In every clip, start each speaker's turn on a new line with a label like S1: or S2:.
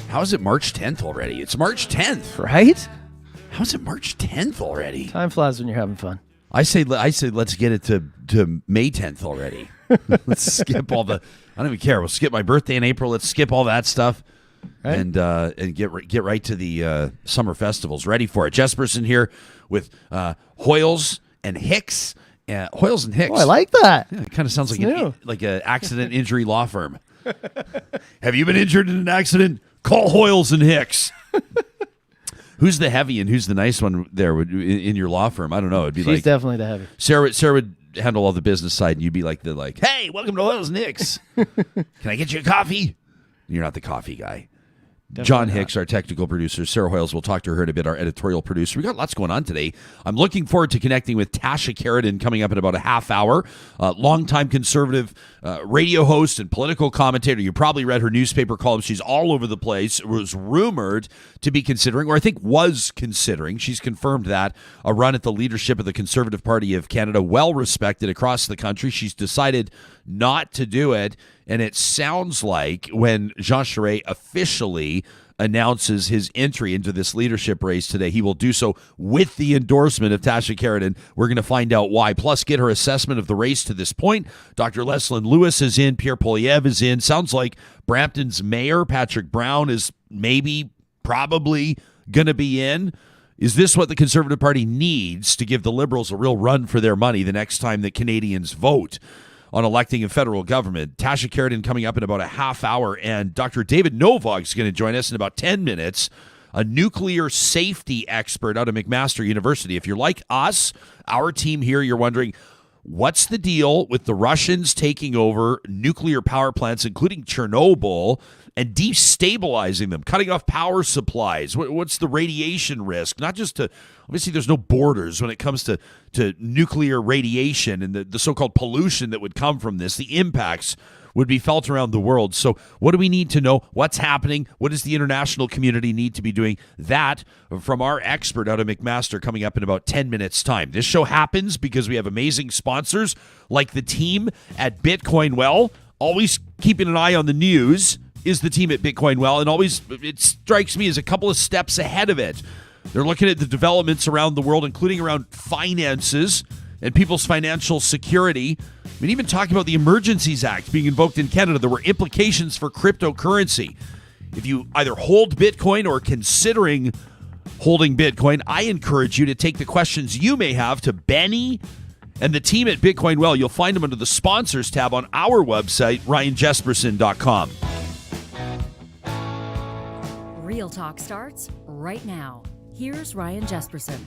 S1: How is it March 10th already? It's March 10th.
S2: Right?
S1: How is it March 10th already?
S2: Time flies when you're having fun.
S1: I say let's get it to May 10th already. Let's skip all the. I don't even care. We'll skip my birthday in April. Let's skip all that stuff, right? And get right to the summer festivals. Ready for it. Jesperson here with Hoyles and Hicks. Hoyles and Hicks.
S2: Oh, I like that.
S1: Yeah, it kind of sounds like an accident injury law firm. Have you been injured in an accident? Call Hoyles and Hicks. Who's the heavy and who's the nice one there in your law firm? I don't know. It'd be
S2: She's definitely the heavy.
S1: Sarah would handle all the business side, and you'd be like, hey, welcome to Hoyles and Hicks. Can I get you a coffee? You're not the coffee guy. Definitely John Hicks, our technical producer. Sarah Hoyles, we'll talk to her in a bit, our editorial producer. We got lots going on today. I'm looking forward to connecting with Tasha Kheiriddin coming up in about a half hour. Longtime conservative radio host and political commentator. You probably read her newspaper column. She's all over the place. It was rumored to be considering, or I think was considering, she's confirmed that, a run at the leadership of the Conservative Party of Canada, well respected across the country. She's decided not to do it. And it sounds like when Jean Charest officially announces his entry into this leadership race today, he will do so with the endorsement of Tasha Kheiriddin. We're going to find out why. Plus, get her assessment of the race to this point. Dr. Leslyn Lewis is in. Pierre Poilievre is in. Sounds like Brampton's mayor, Patrick Brown, is probably going to be in. Is this what the Conservative Party needs to give the Liberals a real run for their money the next time that Canadians vote on electing a federal government? Tasha Kheiriddin coming up in about a half hour, and Dr. David Novog is going to join us in about 10 minutes, a nuclear safety expert out of McMaster University. If you're like us, our team here, you're wondering, what's the deal with the Russians taking over nuclear power plants, including Chernobyl, and destabilizing them, cutting off power supplies? What's the radiation risk? Not just to, obviously there's no borders when it comes to nuclear radiation and the so-called pollution that would come from this. The impacts would be felt around the world. So what do we need to know? What's happening? What does the international community need to be doing? That from our expert out of McMaster coming up in about 10 minutes' time. This show happens because we have amazing sponsors like the team at Bitcoin Well. Always keeping an eye on the news is the team at Bitcoin Well, and always it strikes me as a couple of steps ahead of it. They're looking at the developments around the world, including around finances and people's financial security. I mean, even talking about the Emergencies Act being invoked in Canada, there were implications for cryptocurrency. If you either hold Bitcoin or considering holding Bitcoin, I encourage you to take the questions you may have to Benny and the team at Bitcoin Well. You'll find them under the sponsors tab on our website, ryanjesperson.com.
S3: Real Talk starts right now. Here's Ryan Jesperson.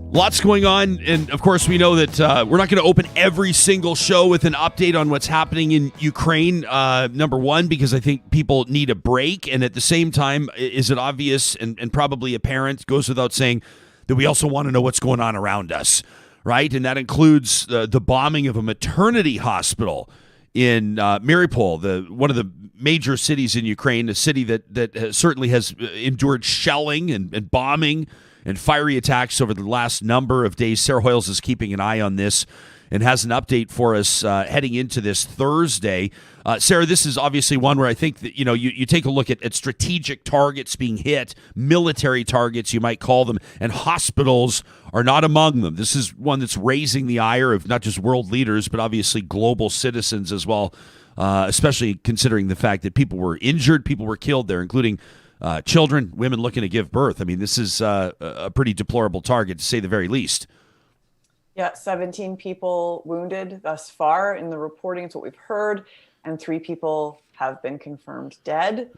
S1: Lots going on, and of course we know that we're not going to open every single show with an update on what's happening in Ukraine, number one, because I think people need a break, and at the same time, is it obvious and probably apparent, goes without saying, that we also want to know what's going on around us, right? And that includes the bombing of a maternity hospital in Mariupol, one of the major cities in Ukraine, a city that certainly has endured shelling and bombing and fiery attacks over the last number of days. Sarah Hoyles is keeping an eye on this and has an update for us heading into this Thursday. Sarah, this is obviously one where I think that, you take a look at strategic targets being hit, military targets, you might call them, and hospitals are not among them. This is one that's raising the ire of not just world leaders, but obviously global citizens as well, especially considering the fact that people were injured, people were killed there, including children, women looking to give birth. I mean, this is a pretty deplorable target, to say the very least.
S4: Yeah, 17 people wounded thus far in the reporting. It's what we've heard. And 3 people have been confirmed dead.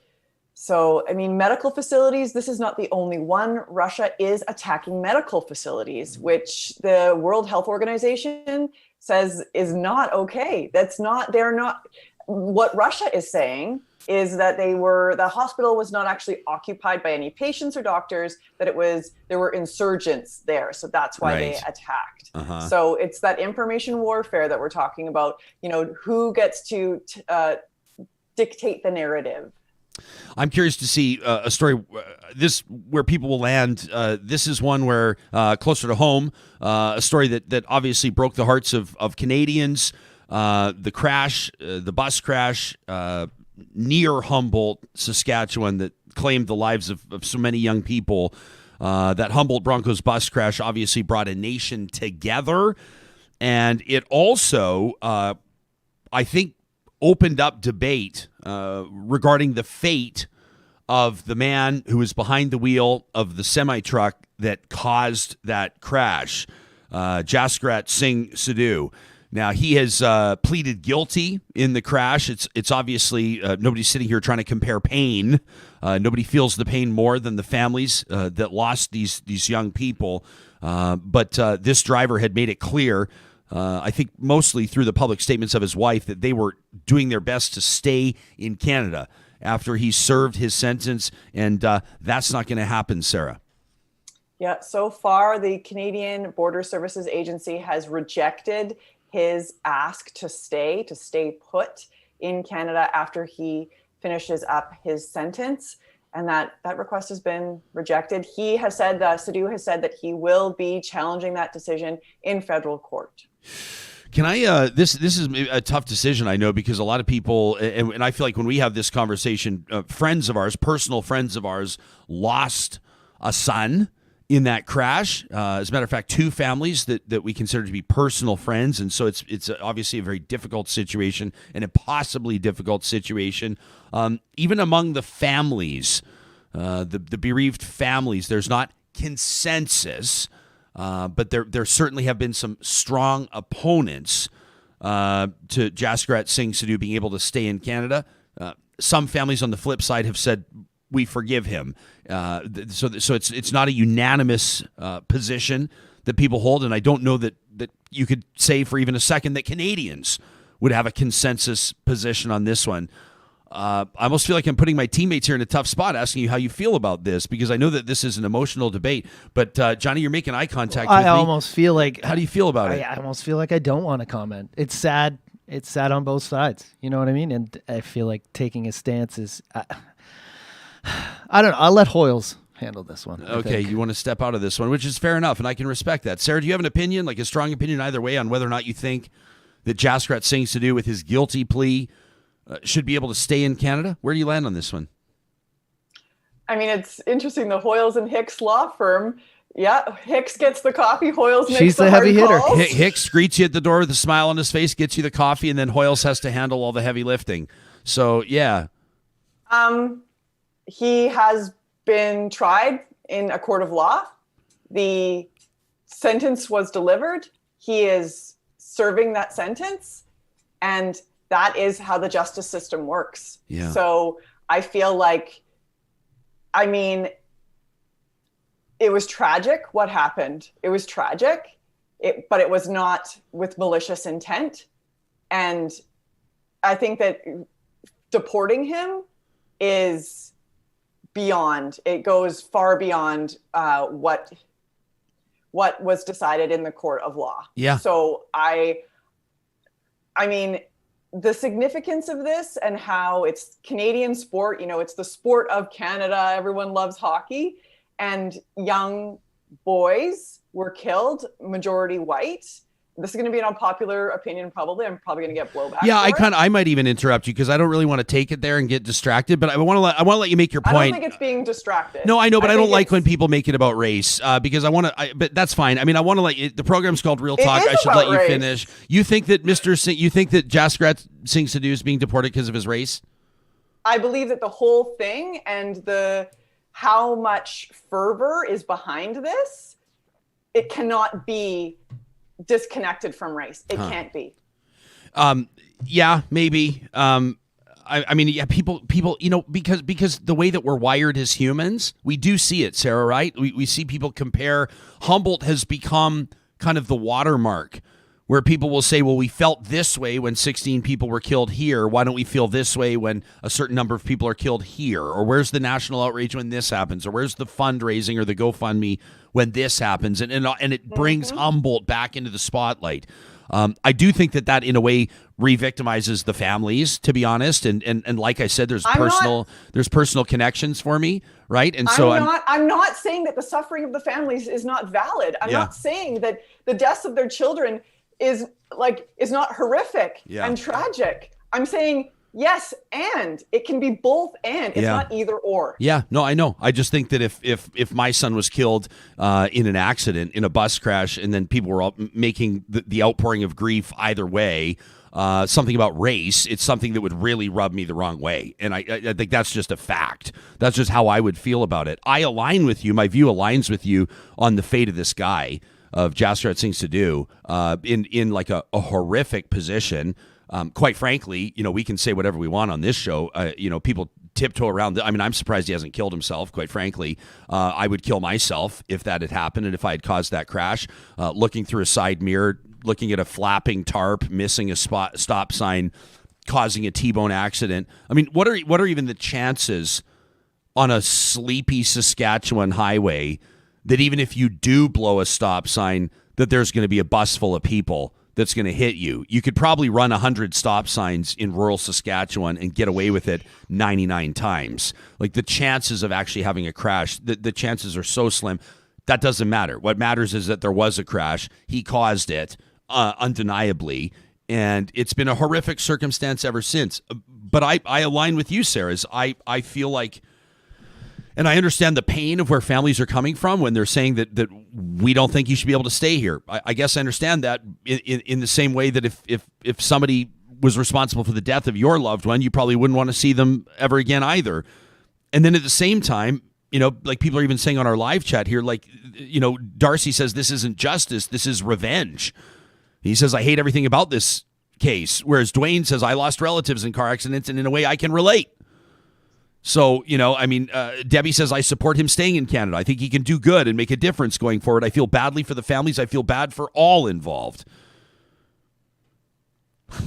S4: So, I mean, medical facilities, this is not the only one. Russia is attacking medical facilities, which the World Health Organization says is not okay. They're not, what Russia is saying is that the hospital was not actually occupied by any patients or doctors, that there were insurgents there. So that's why they attacked. Uh-huh. So it's that information warfare that we're talking about, who gets to dictate the narrative.
S1: I'm curious to see a story where people will land. This is one where closer to home, a story that obviously broke the hearts of Canadians. The crash, the bus crash near Humboldt, Saskatchewan, that claimed the lives of so many young people. That Humboldt Broncos bus crash obviously brought a nation together, and it also, I think, opened up debate regarding the fate of the man who was behind the wheel of the semi-truck that caused that crash, Jaskirat Singh Sidhu. Now, he has pleaded guilty in the crash. It's obviously, nobody's sitting here trying to compare pain. Nobody feels the pain more than the families that lost these young people. But this driver had made it clear, I think mostly through the public statements of his wife, that they were doing their best to stay in Canada after he served his sentence. And that's not going to happen, Sarah.
S4: Yeah, so far, the Canadian Border Services Agency has rejected his ask to stay put in Canada after he finishes up his sentence. And that request has been rejected. He has said, Sidhu has said that he will be challenging that decision in federal court.
S1: Can I, this is a tough decision, I know, because a lot of people, and I feel like when we have this conversation, friends of ours, personal friends of ours, lost a son in that crash. As a matter of fact, two families that we consider to be personal friends. And so it's obviously a very difficult situation, and a possibly difficult situation. Even among the families, the bereaved families, there's not consensus, but there certainly have been some strong opponents to Jaskirat Singh Sidhu being able to stay in Canada. Some families on the flip side have said, we forgive him. So it's not a unanimous position that people hold, and I don't know that you could say for even a second that Canadians would have a consensus position on this one. I almost feel like I'm putting my teammates here in a tough spot, asking you how you feel about this, because I know that this is an emotional debate. But Johnny, you're making eye contact with me.
S2: I almost feel like.
S1: How do you feel about it?
S2: I almost feel like I don't want to comment. It's sad. It's sad on both sides. You know what I mean? And I feel like taking a stance is. I don't know. I'll let Hoyles handle this one.
S1: Okay, you want to step out of this one, which is fair enough, and I can respect that. Sarah, do you have an opinion, like a strong opinion either way, on whether or not you think that Jaskirat Singh Sidhu, with his guilty plea, should be able to stay in Canada? Where do you land on this one?
S4: I mean, it's interesting. The Hoyles and Hicks law firm. Yeah, Hicks gets the coffee. Hoyles makes the
S2: heavy hitter.
S1: Hicks greets you at the door with a smile on his face, gets you the coffee, and then Hoyles has to handle all the heavy lifting. So, yeah.
S4: He has been tried in a court of law. The sentence was delivered. He is serving that sentence. And that is how the justice system works.
S1: Yeah.
S4: So I feel like, I mean, it was tragic what happened. It was tragic, but it was not with malicious intent. And I think that deporting him is beyond. It goes far beyond what was decided in the court of law.
S1: Yeah.
S4: So I mean, the significance of this and how it's Canadian sport, it's the sport of Canada. Everyone loves hockey, and young boys were killed, majority white. This is going to be an unpopular opinion, probably. I'm probably going to get blowback.
S1: Yeah, I might even interrupt you because I don't really want to take it there and get distracted. But I want to let you make your point.
S4: I don't think it's being distracted.
S1: No, I know, but I don't like when people make it about race because I want to. But that's fine. I mean, I want to let you. The program's called Real Talk. I should let you finish. You think that Jaskirat Singh Sidhu is being deported because of his race?
S4: I believe that the whole thing and how much fervor is behind this, it cannot be disconnected from race. It can't be.
S1: Yeah, maybe. I mean, yeah, people, because the way that we're wired as humans, we do see it, Sarah, right? We see people compare. Humboldt has become kind of the watermark where people will say, well, we felt this way when 16 people were killed here. Why don't we feel this way when a certain number of people are killed here? Or where's the national outrage when this happens? Or where's the fundraising or the GoFundMe when this happens? And it brings Humboldt back into the spotlight. I do think that in a way re-victimizes the families, to be honest. And like I said, there's personal connections for me, right? And so
S4: I'm not saying that the suffering of the families is not valid. I'm not saying that the deaths of their children is not horrific and tragic. I'm saying Yes, and it can be both and. It's not either or.
S1: Yeah, no, I know. I just think that if my son was killed in an accident, in a bus crash, and then people were all making the outpouring of grief either way, something about race, it's something that would really rub me the wrong way. And I think that's just a fact. That's just how I would feel about it. I align with you. My view aligns with you on the fate of this guy, of Jaskirat Singh Sidhu, in like a horrific position. Quite frankly, we can say whatever we want on this show. People tiptoe around. I mean, I'm surprised he hasn't killed himself, quite frankly. I would kill myself if that had happened and if I had caused that crash. Looking through a side mirror, looking at a flapping tarp, missing a stop sign, causing a T-bone accident. I mean, what are even the chances on a sleepy Saskatchewan highway that even if you do blow a stop sign, that there's going to be a bus full of people that's going to hit you? You could probably run 100 stop signs in rural Saskatchewan and get away with it 99 times. Like, the chances of actually having a crash, the chances are so slim. That doesn't matter. What matters is that there was a crash. He caused it, undeniably, and it's been a horrific circumstance ever since. But I align with you, Sarah. I feel like, and I understand the pain of where families are coming from when they're saying that we don't think you should be able to stay here. I guess I understand that in the same way that if somebody was responsible for the death of your loved one, you probably wouldn't want to see them ever again either. And then at the same time, like people are even saying on our live chat here, like, Darcy says this isn't justice, this is revenge. He says, I hate everything about this case. Whereas Dwayne says, I lost relatives in car accidents, and in a way I can relate. So, Debbie says, I support him staying in Canada. I think he can do good and make a difference going forward. I feel badly for the families. I feel bad for all involved.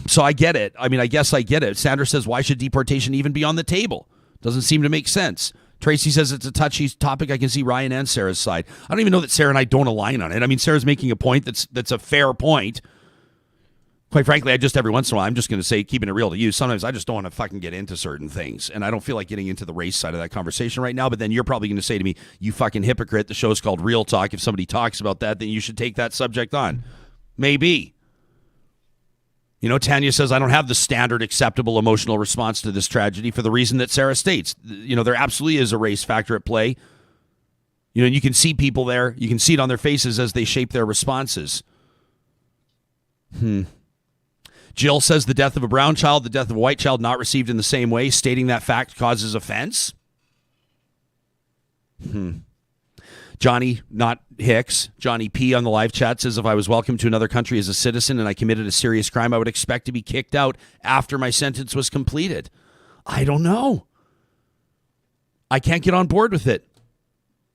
S1: So I get it. I mean, I guess I get it. Sandra says, why should deportation even be on the table? Doesn't seem to make sense. Tracy says it's a touchy topic. I can see Ryan and Sarah's side. I don't even know that Sarah and I don't align on it. I mean, Sarah's making a point that's a fair point. Quite frankly, every once in a while, I'm just going to say, keeping it real to you, sometimes I just don't want to fucking get into certain things. And I don't feel like getting into the race side of that conversation right now. But then you're probably going to say to me, you fucking hypocrite, the show's called Real Talk. If somebody talks about that, then you should take that subject on. Maybe. Tanya says, I don't have the standard acceptable emotional response to this tragedy for the reason that Sarah states. There absolutely is a race factor at play. You can see people there. You can see it on their faces as they shape their responses. Jill says the death of a brown child, the death of a white child not received in the same way, stating that fact causes offense. Johnny, not Hicks, Johnny P on the live chat says, if I was welcomed to another country as a citizen and I committed a serious crime, I would expect to be kicked out after my sentence was completed. I don't know. I can't get on board with it.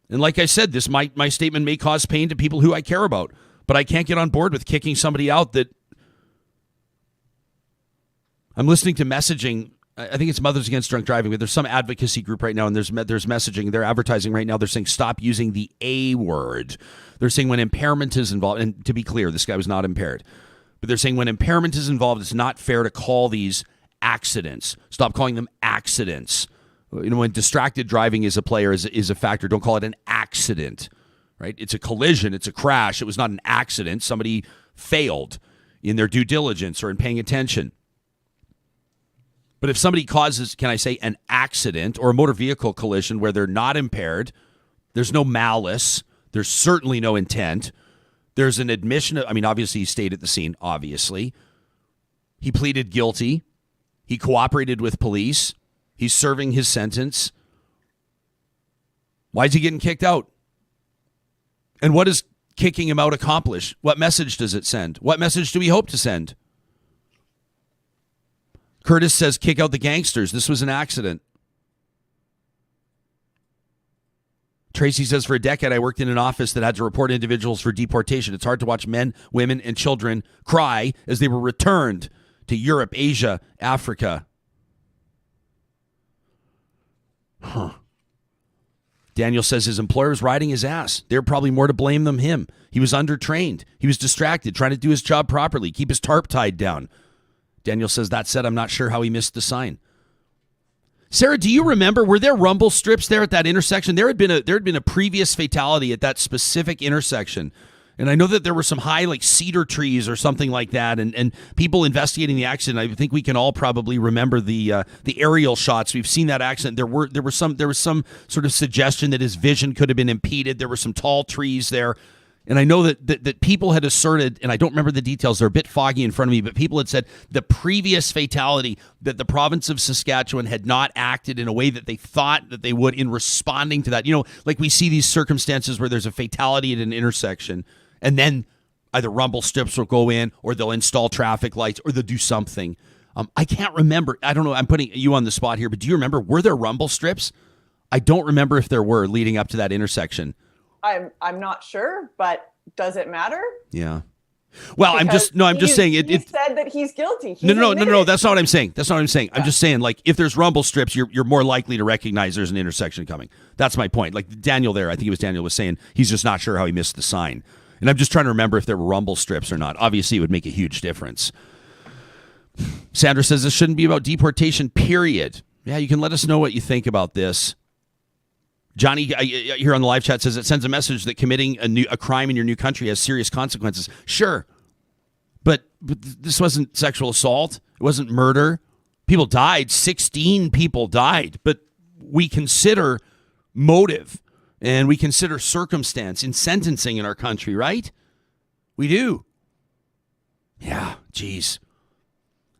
S1: And like I said, my statement may cause pain to people who I care about, but I can't get on board with kicking somebody out that I'm listening to messaging. I think it's Mothers Against Drunk Driving, but there's some advocacy group right now, and there's messaging. They're advertising right now. They're saying stop using the A word. They're saying when impairment is involved, and to be clear, this guy was not impaired, but they're saying when impairment is involved, it's not fair to call these accidents. Stop calling them accidents. When distracted driving is a player, is a factor, don't call it an accident, right? It's a collision. It's a crash. It was not an accident. Somebody failed in their due diligence or in paying attention. But if somebody causes, can I say, an accident or a motor vehicle collision where they're not impaired, there's no malice, there's certainly no intent, there's an admission obviously he stayed at the scene, obviously. He pleaded guilty. He cooperated with police. He's serving his sentence. Why is he getting kicked out? And what does kicking him out accomplish? What message does it send? What message do we hope to send? Curtis says, kick out the gangsters. This was an accident. Tracy says, for a decade, I worked in an office that had to report individuals for deportation. It's hard to watch men, women, and children cry as they were returned to Europe, Asia, Africa. Daniel says his employer was riding his ass. They're probably more to blame than him. He was undertrained. He was distracted, trying to do his job properly, keep his tarp tied down. Daniel says, that said, I'm not sure how he missed the sign. Sarah, do you remember, were there rumble strips there at that intersection? There had been a previous fatality at that specific intersection. And I know that there were some high, like, cedar trees or something like that, and people investigating the accident. I think we can all probably remember the aerial shots. We've seen that accident. There was some sort of suggestion that his vision could have been impeded. There were some tall trees there. And I know that people had asserted, and I don't remember the details, they're a bit foggy in front of me, but people had said the previous fatality, that the province of Saskatchewan had not acted in a way that they thought that they would in responding to that. You know, like we see these circumstances where there's a fatality at an intersection, and then either rumble strips will go in, or they'll install traffic lights, or they'll do something. I can't remember. I don't know. I'm putting you on the spot here, but do you remember, were there rumble strips? I don't remember if there were leading up to that intersection.
S4: I'm not sure, but does it matter?
S1: Yeah. Well,
S4: Because
S1: I'm just saying it.
S4: He said that he's guilty.
S1: No.
S4: admitted.
S1: That's not what I'm saying. Yeah. I'm just saying, like, if there's rumble strips, you're more likely to recognize there's an intersection coming. That's my point. Like Daniel there, I think it was Daniel was saying he's just not sure how he missed the sign. And I'm just trying to remember if there were rumble strips or not. Obviously, it would make a huge difference. Sandra says this shouldn't be about deportation, period. Yeah, you can let us know what you think about this. Johnny here on the live chat says it sends a message that committing a crime in your new country has serious consequences. Sure, but this wasn't sexual assault. It wasn't murder. People died. 16 people died. But we consider motive and we consider circumstance in sentencing in our country, right? We do. Yeah, geez.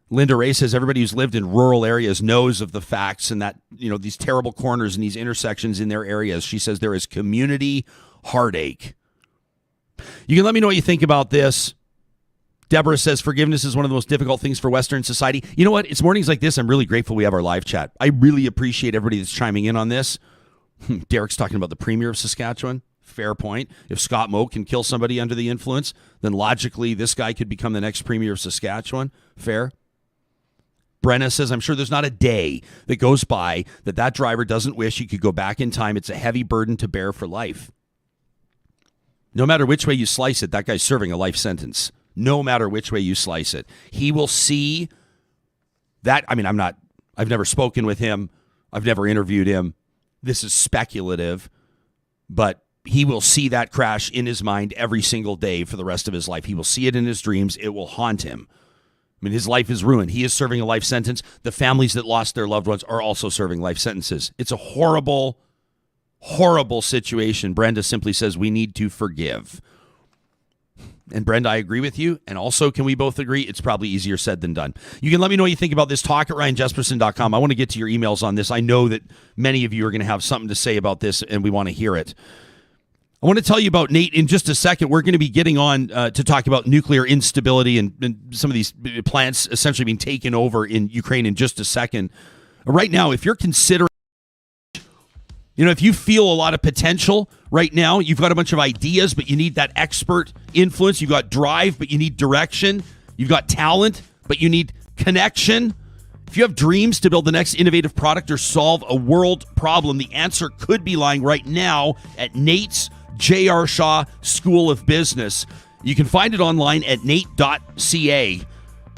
S1: Linda Ray says everybody who's lived in rural areas knows of the facts and that, you know, these terrible corners and these intersections in their areas. She says there is community heartache. You can let me know what you think about this. Deborah says forgiveness is one of the most difficult things for Western society. You know what? It's mornings like this I'm really grateful we have our live chat. I really appreciate everybody that's chiming in on this. Derek's talking about the Premier of Saskatchewan. Fair point. If Scott Moe can kill somebody under the influence, then logically this guy could become the next Premier of Saskatchewan. Fair. Brenna says, I'm sure there's not a day that goes by that driver doesn't wish he could go back in time. It's a heavy burden to bear for life. No matter which way you slice it, that guy's serving a life sentence. No matter which way you slice it. He will see that. I mean, I've never spoken with him. I've never interviewed him. This is speculative, but he will see that crash in his mind every single day for the rest of his life. He will see it in his dreams. It will haunt him. I mean, his life is ruined. He is serving a life sentence. The families that lost their loved ones are also serving life sentences. It's a horrible, horrible situation. Brenda simply says we need to forgive. And Brenda, I agree with you. And also, can we both agree it's probably easier said than done? You can let me know what you think about this. Talk at RyanJesperson.com. I want to get to your emails on this. I know that many of you are going to have something to say about this, and we want to hear it. I want to tell you about Nate in just a second. We're going to be getting on to talk about nuclear instability and some of these plants essentially being taken over in Ukraine in just a second. Right now, if you're considering, if you feel a lot of potential right now, you've got a bunch of ideas, but you need that expert influence. You've got drive, but you need direction. You've got talent, but you need connection. If you have dreams to build the next innovative product or solve a world problem, the answer could be lying right now at Nate's J.R. Shaw School of Business. You can find it online at nate.ca.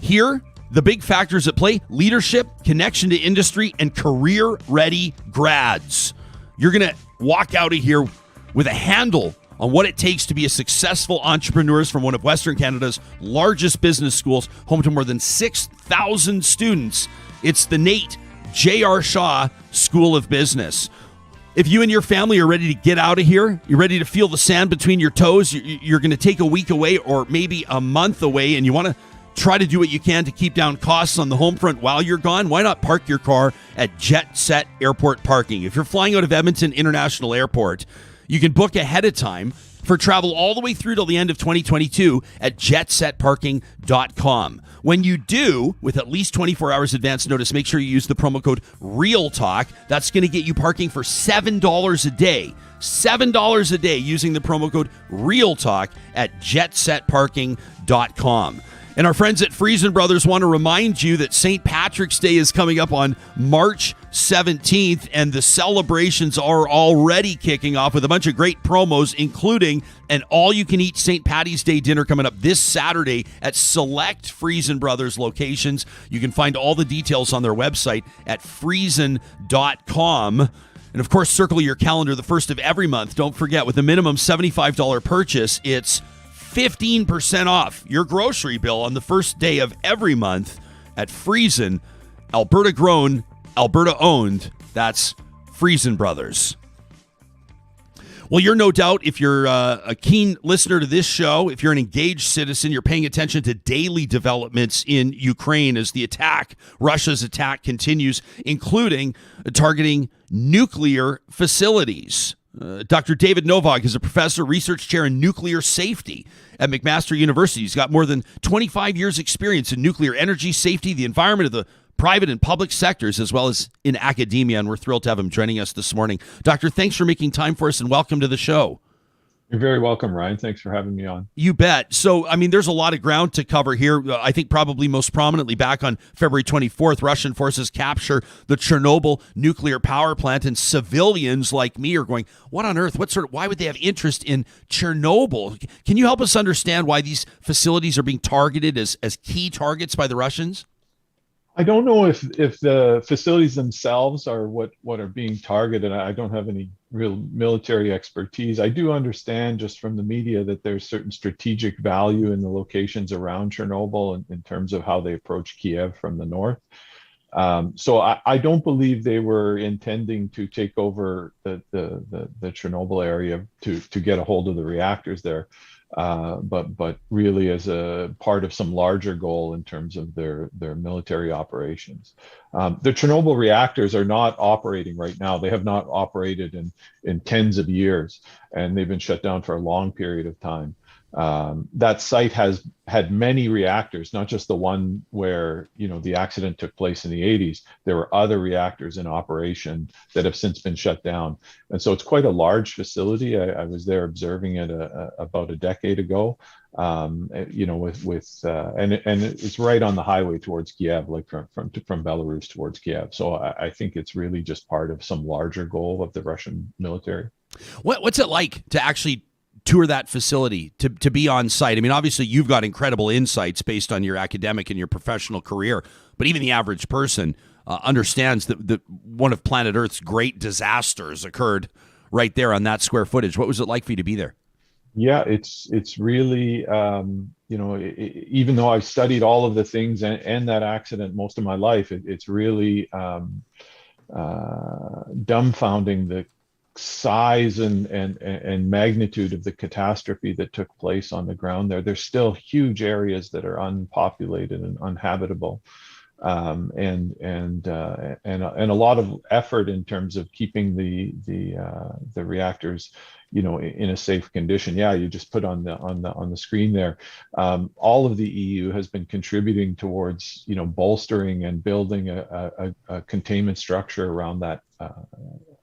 S1: Here, the big factors at play: leadership, connection to industry, and career-ready grads. You're going to walk out of here with a handle on what it takes to be a successful entrepreneur from one of Western Canada's largest business schools, home to more than 6,000 students. It's the Nate J.R. Shaw School of Business. If you and your family are ready to get out of here, you're ready to feel the sand between your toes, you're going to take a week away or maybe a month away, and you want to try to do what you can to keep down costs on the home front while you're gone, why not park your car at Jet Set Airport Parking? If you're flying out of Edmonton International Airport, you can book ahead of time for travel all the way through till the end of 2022 at jetsetparking.com. When you do, with at least 24 hours advance notice, make sure you use the promo code REALTALK. That's going to get you parking for $7 a day. $7 a day using the promo code REALTALK at jetsetparking.com. And our friends at Friesen Brothers want to remind you that St. Patrick's Day is coming up on March 17th, and the celebrations are already kicking off with a bunch of great promos, including an all-you-can-eat St. Patty's Day dinner coming up this Saturday at select Friesen Brothers locations. You can find all the details on their website at friesen.com. And, of course, circle your calendar the first of every month. Don't forget, with a minimum $75 purchase, it's 15% off your grocery bill on the first day of every month at Friesen, Alberta grown, Alberta owned. That's Friesen Brothers. Well, you're no doubt, if you're a keen listener to this show, if you're an engaged citizen, you're paying attention to daily developments in Ukraine as Russia's attack continues, including targeting nuclear facilities. Dr. David Novog is a professor, research chair in nuclear safety at McMaster University. He's got more than 25 years experience in nuclear energy safety, the environment of the private and public sectors, as well as in academia, and we're thrilled to have him joining us this morning. Doctor, thanks for making time for us, and welcome to the show.
S5: You're very welcome, Ryan. Thanks for having me on.
S1: You bet. So, I mean, there's a lot of ground to cover here. I think probably most prominently back on February 24th, Russian forces capture the Chernobyl nuclear power plant, and civilians like me are going, what on earth? Why would they have interest in Chernobyl? Can you help us understand why these facilities are being targeted as key targets by the Russians?
S5: I don't know if the facilities themselves are what are being targeted. I don't have any real military expertise. I do understand just from the media that there's certain strategic value in the locations around Chernobyl in terms of how they approach Kiev from the north. So I don't believe they were intending to take over the Chernobyl area to get a hold of the reactors there. But really as a part of some larger goal in terms of their military operations. The Chernobyl reactors are not operating right now. They have not operated in tens of years, and they've been shut down for a long period of time. That site has had many reactors, not just the one where the accident took place in the 80s. There were other reactors in operation that have since been shut down, and so it's quite a large facility. I was there observing it about a decade ago. And it's right on the highway towards Kiev, like from Belarus towards Kiev. So I think it's really just part of some larger goal of the Russian military.
S1: What's it like to actually tour that facility, to be on site? I mean, obviously you've got incredible insights based on your academic and your professional career, but even the average person understands that one of planet Earth's great disasters occurred right there on that square footage. What was it like for you to be there?
S5: Yeah, it's really, even though I've studied all of the things and that accident most of my life, it's really dumbfounding the size and magnitude of the catastrophe that took place on the ground there. There's still huge areas that are unpopulated and uninhabitable, and a lot of effort in terms of keeping the reactors in a safe condition. Yeah, you just put on the screen there. All of the EU has been contributing towards bolstering and building a containment structure around that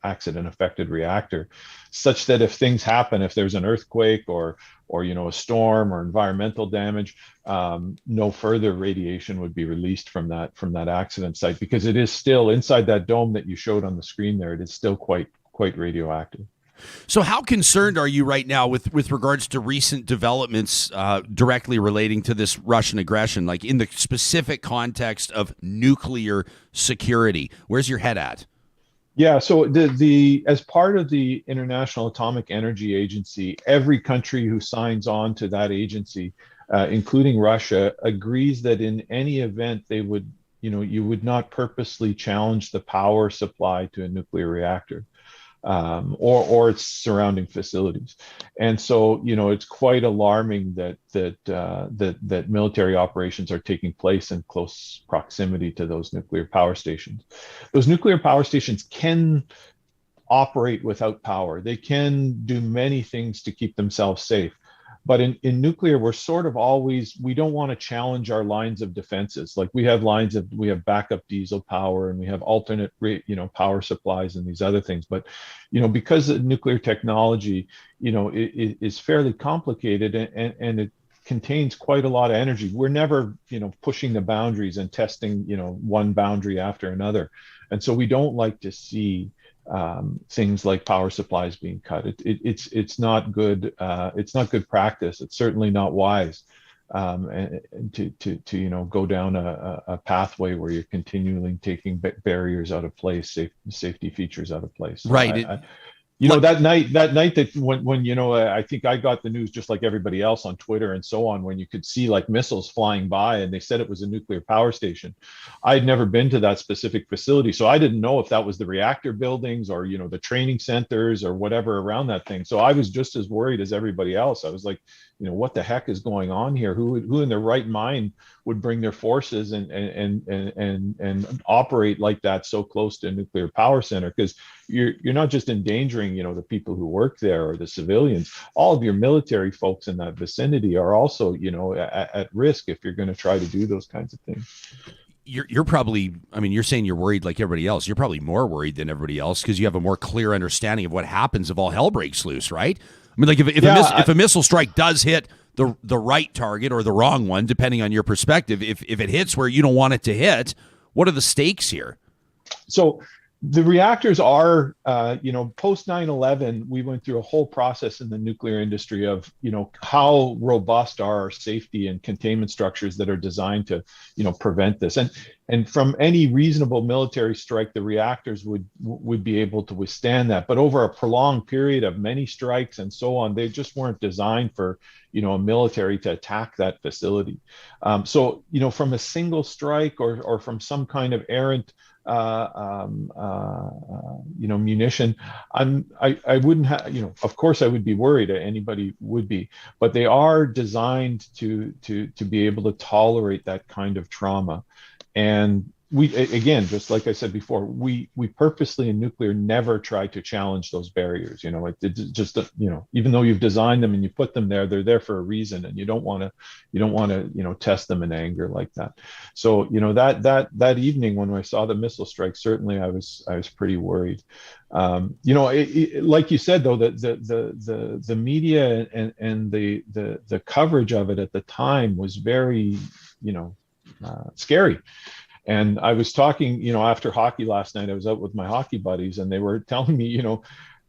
S5: accident affected reactor, such that if things happen, if there's an earthquake or a storm or environmental damage, no further radiation would be released from that accident site, because it is still inside that dome that you showed on the screen there. It is still quite radioactive.
S1: So how concerned are you right now with regards to recent developments directly relating to this Russian aggression, like in the specific context of nuclear security? Where's your head at?
S5: Yeah, so the as part of the International Atomic Energy Agency, every country who signs on to that agency, including Russia, agrees that in any event they would, you would not purposely challenge the power supply to a nuclear reactor. Or its surrounding facilities, and so it's quite alarming that military operations are taking place in close proximity to those nuclear power stations. Those nuclear power stations can operate without power. They can do many things to keep themselves safe. But in nuclear, we're sort of always, we don't want to challenge our lines of defenses. Like we have backup diesel power, and we have alternate, power supplies and these other things. But, because the nuclear technology, is fairly complicated and it contains quite a lot of energy. We're never, pushing the boundaries and testing, one boundary after another. And so we don't like to see things like power supplies being cut. It's not good. It's not good practice. It's certainly not wise to go down a pathway where you're continually taking barriers out of place, safety features out of place. So
S1: right.
S5: You know, that night that when you know, I think I got the news just like everybody else on Twitter and so on, when you could see like missiles flying by and they said it was a nuclear power station. I had never been to that specific facility, so I didn't know if that was the reactor buildings or, you know, the training centers or whatever around that thing. So I was just as worried as everybody else. I was like, you know, what the heck is going on here? Who in their right mind would bring their forces and operate like that so close to a nuclear power center? Because you're not just endangering, you know, the people who work there or the civilians. All of your military folks in that vicinity are also, you know, at risk if you're going to try to do those kinds of things.
S1: You're probably, I mean, you're saying you're worried like everybody else. You're probably more worried than everybody else because you have a more clear understanding of what happens if all hell breaks loose, right? I mean, like if a missile strike does hit the right target or the wrong one, depending on your perspective, if it hits where you don't want it to hit, what are the stakes here?
S5: So the reactors are, you know, post 9/11, we went through a whole process in the nuclear industry of, you know, how robust are our safety and containment structures that are designed to, you know, prevent this. And from any reasonable military strike, the reactors would be able to withstand that. But over a prolonged period of many strikes and so on, they just weren't designed for, you know, a military to attack that facility. So, you know, from a single strike or from some kind of errant you know, munition, I wouldn't have, you know, of course I would be worried, anybody would be, but they are designed to be able to tolerate that kind of trauma. And we, again, just like I said before, we purposely in nuclear never try to challenge those barriers. You know, it's just, you know, even though you've designed them and you put them there, they're there for a reason, and you don't want to, you know, test them in anger like that. So, you know, that evening when I saw the missile strike, certainly I was pretty worried. You know, like you said though, the media and the coverage of it at the time was very, you know, scary. And I was talking, you know, after hockey last night, I was out with my hockey buddies and they were telling me, you know,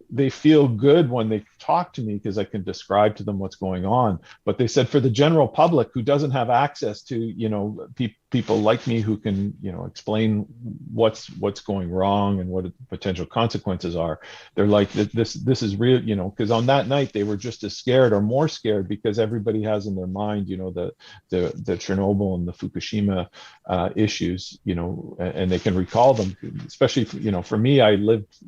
S5: they feel good when they talk to me because I can describe to them what's going on. But they said for the general public who doesn't have access to, you know, people like me who can, you know, explain what's going wrong and what the potential consequences are, they're like, this is real, you know, because on that night they were just as scared or more scared because everybody has in their mind, you know, the Chernobyl and the Fukushima issues, you know, and they can recall them, especially, you know, for me, I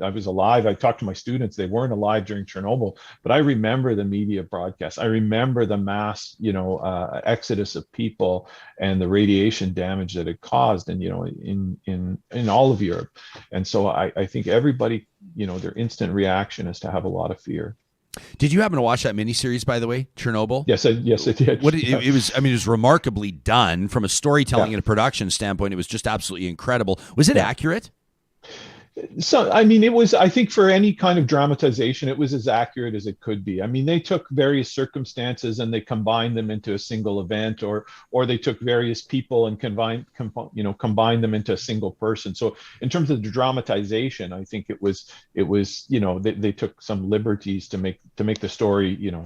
S5: was alive. I talked to my students, they weren't alive during Chernobyl, but I remember the media broadcasts. I remember the mass, you know, exodus of people and the radiation damage that it caused, and, you know, in all of Europe. And so I think everybody, you know, their instant reaction is to have a lot of fear.
S1: Did you happen to watch that miniseries, by the way, Chernobyl?
S5: Yes, I did.
S1: It was, I mean, it was remarkably done from a storytelling and a production standpoint. It was just absolutely incredible. Was it accurate?
S5: So, I mean, it was, I think for any kind of dramatization, it was as accurate as it could be. I mean, they took various circumstances and they combined them into a single event, or they took various people and combined them into a single person. So in terms of the dramatization, I think it was, you know, they took some liberties to make the story, you know,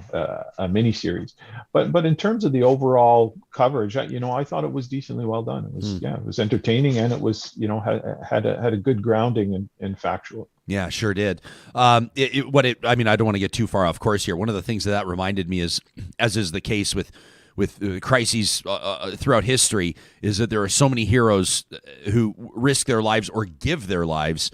S5: a miniseries. But in terms of the overall coverage, you know, I thought it was decently well done. It was, it was entertaining, and it was, you know, had a good grounding and factual.
S1: Yeah, sure did. I mean, I don't want to get too far off course here. One of the things that reminded me is, as is the case with crises throughout history, is that there are so many heroes who risk their lives or give their lives.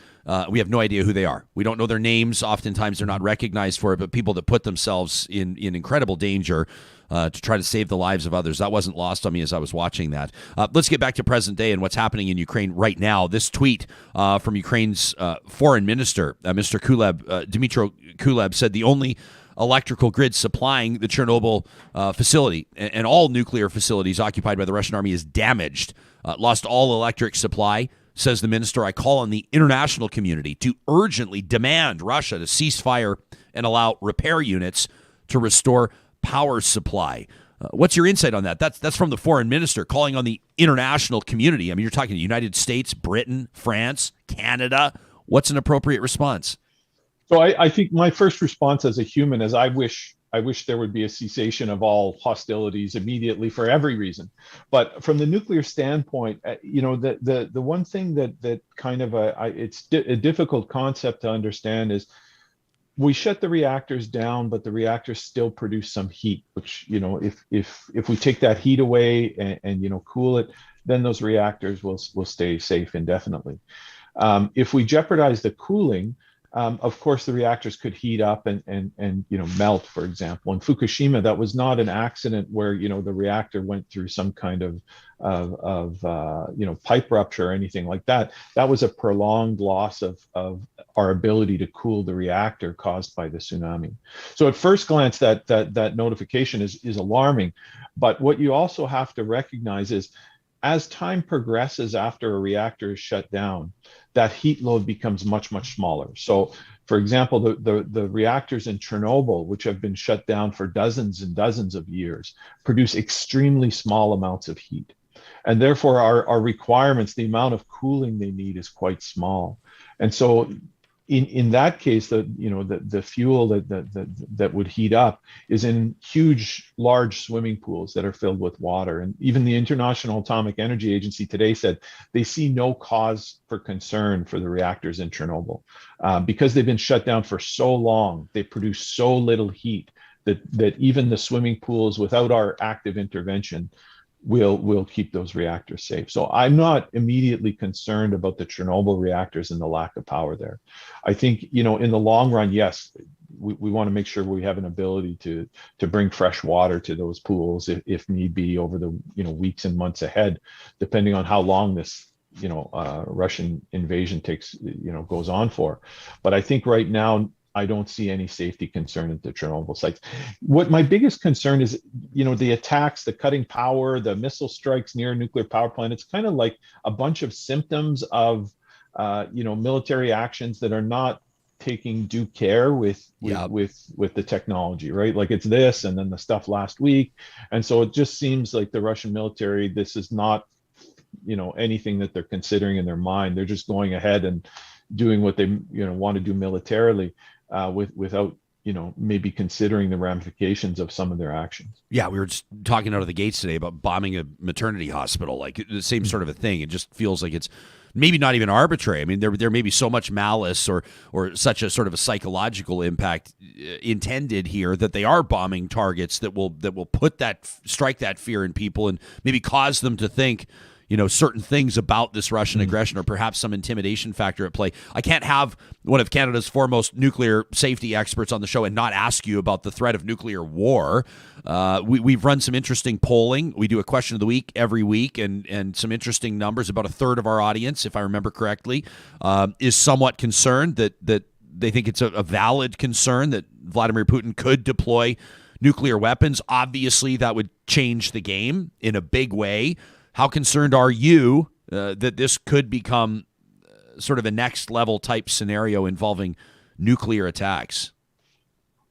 S1: We have no idea who they are. We don't know their names. Oftentimes they're not recognized for it, but people that put themselves in incredible danger to try to save the lives of others. That wasn't lost on me as I was watching that. Let's get back to present day and what's happening in Ukraine right now. This tweet from Ukraine's foreign minister, Mr. Dmytro Kuleb, said the only electrical grid supplying the Chernobyl facility and all nuclear facilities occupied by the Russian army is damaged. Lost all electric supply. Says the minister, I call on the international community to urgently demand Russia to cease fire and allow repair units to restore power supply. What's your insight on that? That's from the foreign minister calling on the international community. I mean, you're talking the United States, Britain, France, Canada. What's an appropriate response?
S5: So I think my first response as a human is I wish there would be a cessation of all hostilities immediately for every reason. But from the nuclear standpoint, you know, the one thing that kind of it's a difficult concept to understand is we shut the reactors down, but the reactors still produce some heat, which, if we take that heat away and cool it, then those reactors will stay safe indefinitely. If we jeopardize the cooling, of course, the reactors could heat up and melt, for example. In Fukushima, that was not an accident where the reactor went through some kind of pipe rupture or anything like that. That was a prolonged loss of our ability to cool the reactor caused by the tsunami. So at first glance, that notification is alarming. But what you also have to recognize is, as time progresses after a reactor is shut down, that heat load becomes much, much smaller. So, for example, the reactors in Chernobyl, which have been shut down for dozens and dozens of years, produce extremely small amounts of heat. And therefore, our requirements, the amount of cooling they need, is quite small. And so in that case, the fuel that would heat up is in huge, large swimming pools that are filled with water. And even the International Atomic Energy Agency today said they see no cause for concern for the reactors in Chernobyl because they've been shut down for so long. They produce so little heat that even the swimming pools, without our active intervention, will keep those reactors safe. So I'm not immediately concerned about the Chernobyl reactors and the lack of power there. I think, in the long run, yes, we want to make sure we have an ability to bring fresh water to those pools if need be over the weeks and months ahead, depending on how long this Russian invasion goes on for. But I think right now, I don't see any safety concern at the Chernobyl sites. What my biggest concern is, the attacks, the cutting power, the missile strikes near a nuclear power plant. It's kind of like a bunch of symptoms of, military actions that are not taking due care with the technology, right? Like it's this, and then the stuff last week. And so it just seems like the Russian military, this is not, anything that they're considering in their mind. They're just going ahead and doing what they, want to do militarily. Without maybe considering the ramifications of some of their actions.
S1: Yeah, we were just talking out of the gates today about bombing a maternity hospital, like the same sort of a thing. It just feels like it's maybe not even arbitrary. I mean, there may be so much malice or such a sort of a psychological impact intended here that they are bombing targets that will strike that fear in people and maybe cause them to think certain things about this Russian aggression, or perhaps some intimidation factor at play. I can't have one of Canada's foremost nuclear safety experts on the show and not ask you about the threat of nuclear war. We've run some interesting polling. We do a question of the week every week, and some interesting numbers. About a third of our audience, if I remember correctly, is somewhat concerned that they think it's a valid concern that Vladimir Putin could deploy nuclear weapons. Obviously, that would change the game in a big way. How concerned are you that this could become sort of a next level type scenario involving nuclear attacks?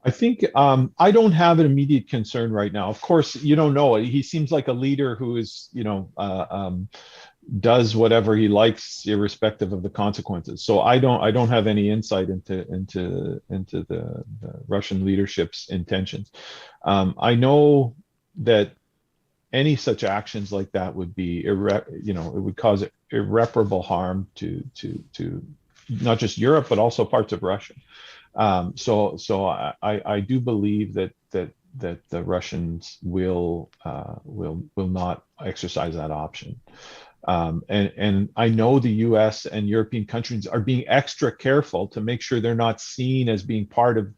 S5: I think I don't have an immediate concern right now. Of course, you don't know. He seems like a leader who is, does whatever he likes, irrespective of the consequences. So I don't have any insight into the Russian leadership's intentions. I know that any such actions like that would be, it would cause irreparable harm to not just Europe, but also parts of Russia. So I do believe that the Russians will not exercise that option. And I know the U.S. and European countries are being extra careful to make sure they're not seen as being part of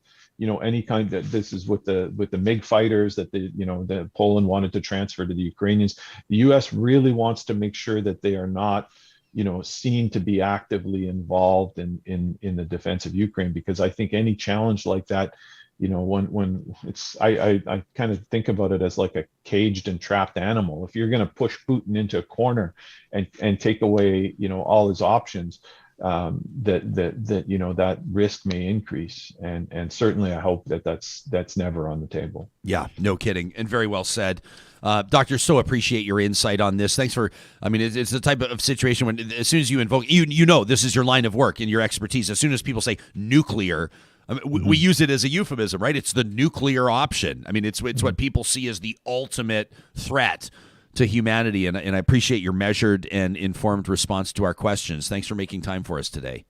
S5: any kind of, this is with the MiG fighters that that Poland wanted to transfer to the Ukrainians. The U.S. really wants to make sure that they are not, seen to be actively involved in the defense of Ukraine, because I think any challenge like that, when it's, I kind of think about it as like a caged and trapped animal. If you're going to push Putin into a corner and take away, all his options, that risk may increase, and certainly I hope that's never on the table.
S1: Yeah, no kidding, and very well said, Doctor. So appreciate your insight on this. Thanks for. I mean, it's the type of situation when as soon as you invoke, this is your line of work and your expertise. As soon as people say nuclear, I mean, we use it as a euphemism, right? It's the nuclear option. I mean, it's what people see as the ultimate threat to humanity, and I appreciate your measured and informed response to our questions. Thanks for making time for us today.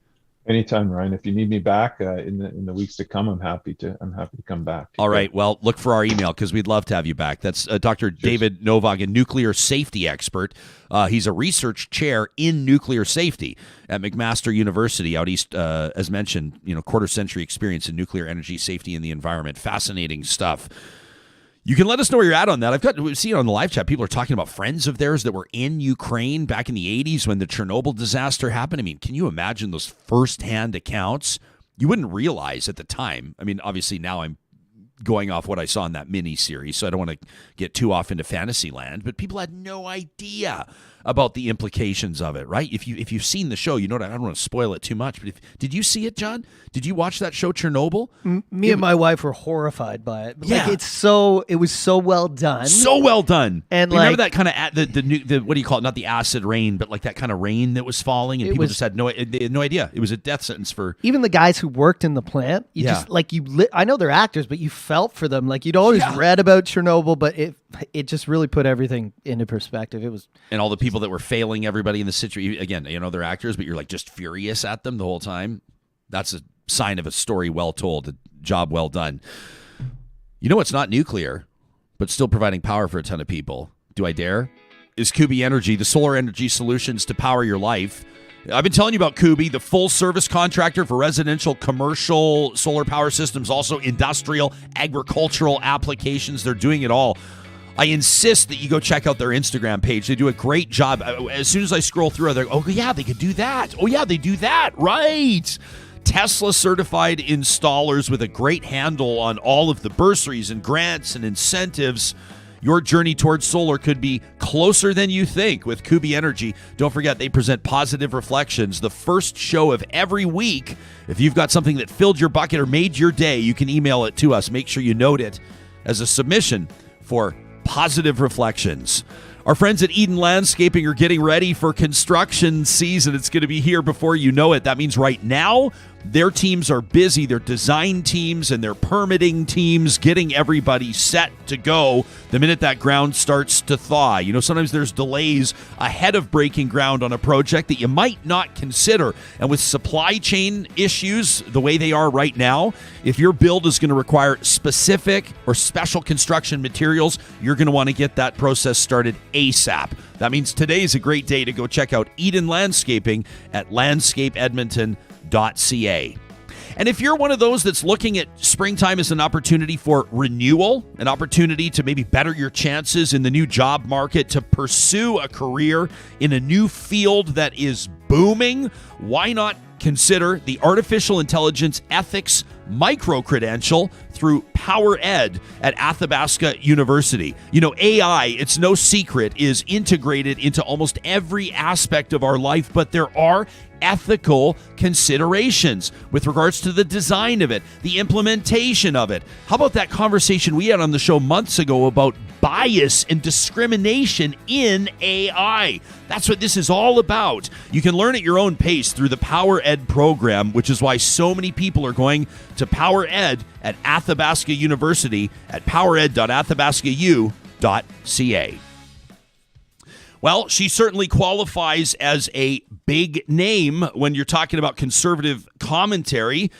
S5: Anytime, Ryan. If you need me back in the weeks to come, I'm happy to come back.
S1: All right. Well, look for our email because we'd love to have you back. That's Dr. David Novog, a nuclear safety expert. He's a research chair in nuclear safety at McMaster University out east. As mentioned, quarter-century experience in nuclear energy safety and the environment. Fascinating stuff. You can let us know where you're at on that. We've seen on the live chat, people are talking about friends of theirs that were in Ukraine back in the 80s when the Chernobyl disaster happened. I mean, can you imagine those firsthand accounts? You wouldn't realize at the time. I mean, obviously now I'm going off what I saw in that mini-series, so I don't want to get too off into fantasy land, but people had no idea about the implications of it, right? If you've seen the show, you know what, I don't want to spoil it too much, but did you see it, John? Did you watch that show, Chernobyl?
S2: Me and my wife were horrified by it.
S1: Yeah.
S2: Like, it was so well done.
S1: So well done.
S2: And
S1: remember that kind of the what do you call it? Not the acid rain, but like that kind of rain that was falling, and people just had no idea. It was a death sentence for
S2: even the guys who worked in the plant. I know they're actors, but you felt for them. Like, you'd always read about Chernobyl, but it just really put everything into perspective. It was,
S1: and all the people that were failing everybody in the situation. Again, they're actors, but you're like just furious at them the whole time. That's a sign of a story well told, a job well done. It's not nuclear, but still providing power for a ton of people. Do I dare? Is Kubi Energy, the solar energy solutions to power your life. I've been telling you about Kubi, the full service contractor for residential, commercial solar power systems, also industrial, agricultural applications. They're doing it all. I insist that you go check out their Instagram page. They do a great job. As soon as I scroll through, they're like, oh, yeah, they could do that. Oh, yeah, they do that. Right. Tesla certified installers with a great handle on all of the bursaries and grants and incentives. Your journey towards solar could be closer than you think with Kubi Energy. Don't forget, they present Positive Reflections, the first show of every week. If you've got something that filled your bucket or made your day, you can email it to us. Make sure you note it as a submission for Positive Reflections. Our friends at Eden Landscaping are getting ready for construction season. It's going to be here before you know it. That means right now, their teams are busy. Their design teams and their permitting teams getting everybody set to go the minute that ground starts to thaw. Sometimes there's delays ahead of breaking ground on a project that you might not consider. And with supply chain issues the way they are right now, if your build is going to require specific or special construction materials, you're going to want to get that process started ASAP. That means today is a great day to go check out Eden Landscaping at landscapeedmonton.ca. And if you're one of those that's looking at springtime as an opportunity for renewal, an opportunity to maybe better your chances in the new job market, to pursue a career in a new field that is booming, why not consider the Artificial Intelligence Ethics Micro-Credential through Power Ed at Athabasca University. AI, it's no secret, is integrated into almost every aspect of our life, but there are ethical considerations with regards to the design of it, the implementation of it. How about that conversation we had on the show months ago about bias and discrimination in AI? That's what this is all about. You can learn at your own pace through the Power Ed program, which is why so many people are going to Power Ed at Athabasca University at powered.athabascau.ca. Well, she certainly qualifies as a big name when you're talking about conservative commentary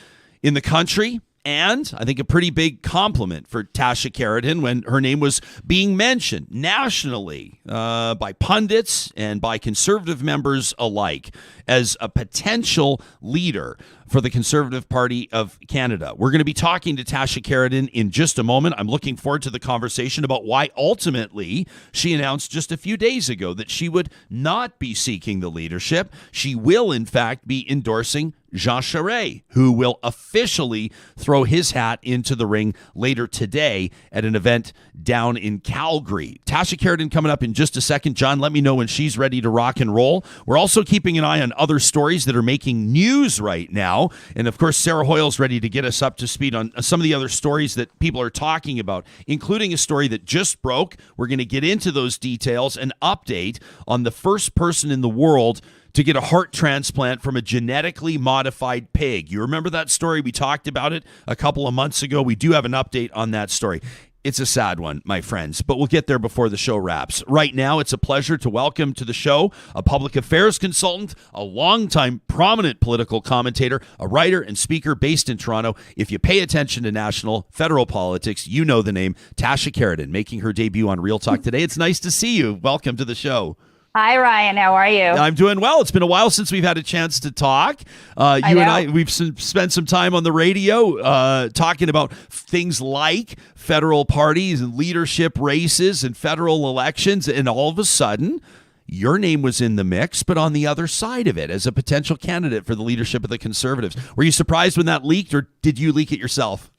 S1: in the country. And I think a pretty big compliment for Tasha Kheiriddin when her name was being mentioned nationally by pundits and by conservative members alike as a potential leader for the Conservative Party of Canada. We're going to be talking to Tasha Kheiriddin in just a moment. I'm looking forward to the conversation about why ultimately she announced just a few days ago that she would not be seeking the leadership. She will, in fact, be endorsing Jean Charest, who will officially throw his hat into the ring later today at an event down in Calgary. Tasha Kheiriddin coming up in just a second. John, let me know when she's ready to rock and roll. We're also keeping an eye on other stories that are making news right now. And of course, Sarah Hoyles ready to get us up to speed on some of the other stories that people are talking about, including a story that just broke. We're going to get into those details and update on the first person in the world to get a heart transplant from a genetically modified pig. You remember that story? We talked about it a couple of months ago. We do have an update on that story. It's a sad one, my friends, but we'll get there before the show wraps. Right now, it's a pleasure to welcome to the show a public affairs consultant, a longtime prominent political commentator, a writer and speaker based in Toronto. If you pay attention to national, federal politics, you know the name, Tasha Kheiriddin, making her debut on Real Talk today. It's nice to see you. Welcome to the show.
S6: Hi, Ryan. How are you?
S1: I'm doing well. It's been a while since we've had a chance to talk. You and I, we've spent some time on the radio talking about things like federal parties and leadership races and federal elections. And all of a sudden, your name was in the mix, but on the other side of it as a potential candidate for the leadership of the Conservatives. Were you surprised when that leaked, or did you leak it yourself?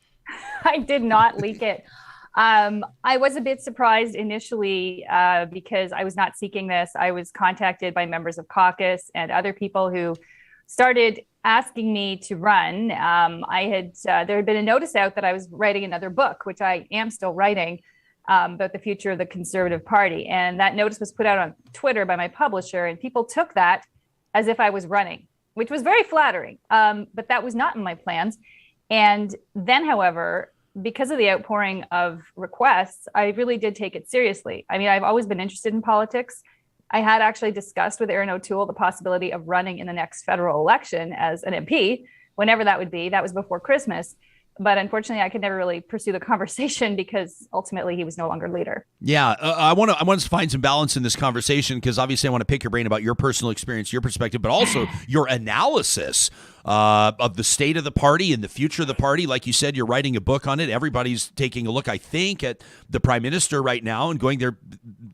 S6: I did not leak it. I was a bit surprised initially because I was not seeking this. I was contacted by members of caucus and other people who started asking me to run. There had been a notice out that I was writing another book, which I am still writing, about the future of the Conservative Party. And that notice was put out on Twitter by my publisher, and people took that as if I was running, which was very flattering. But that was not in my plans. And then, however, because of the outpouring of requests, I really did take it seriously. I mean, I've always been interested in politics. I had actually discussed with Erin O'Toole the possibility of running in the next federal election as an MP, whenever that would be. That was before Christmas. But unfortunately, I could never really pursue the conversation because ultimately he was no longer leader.
S1: Yeah, I want to find some balance in this conversation because obviously I want to pick your brain about your personal experience, your perspective, but also your analysis of the state of the party and the future of the party. Like you said, you're writing a book on it. Everybody's taking a look, I think, at the Prime Minister right now and going there.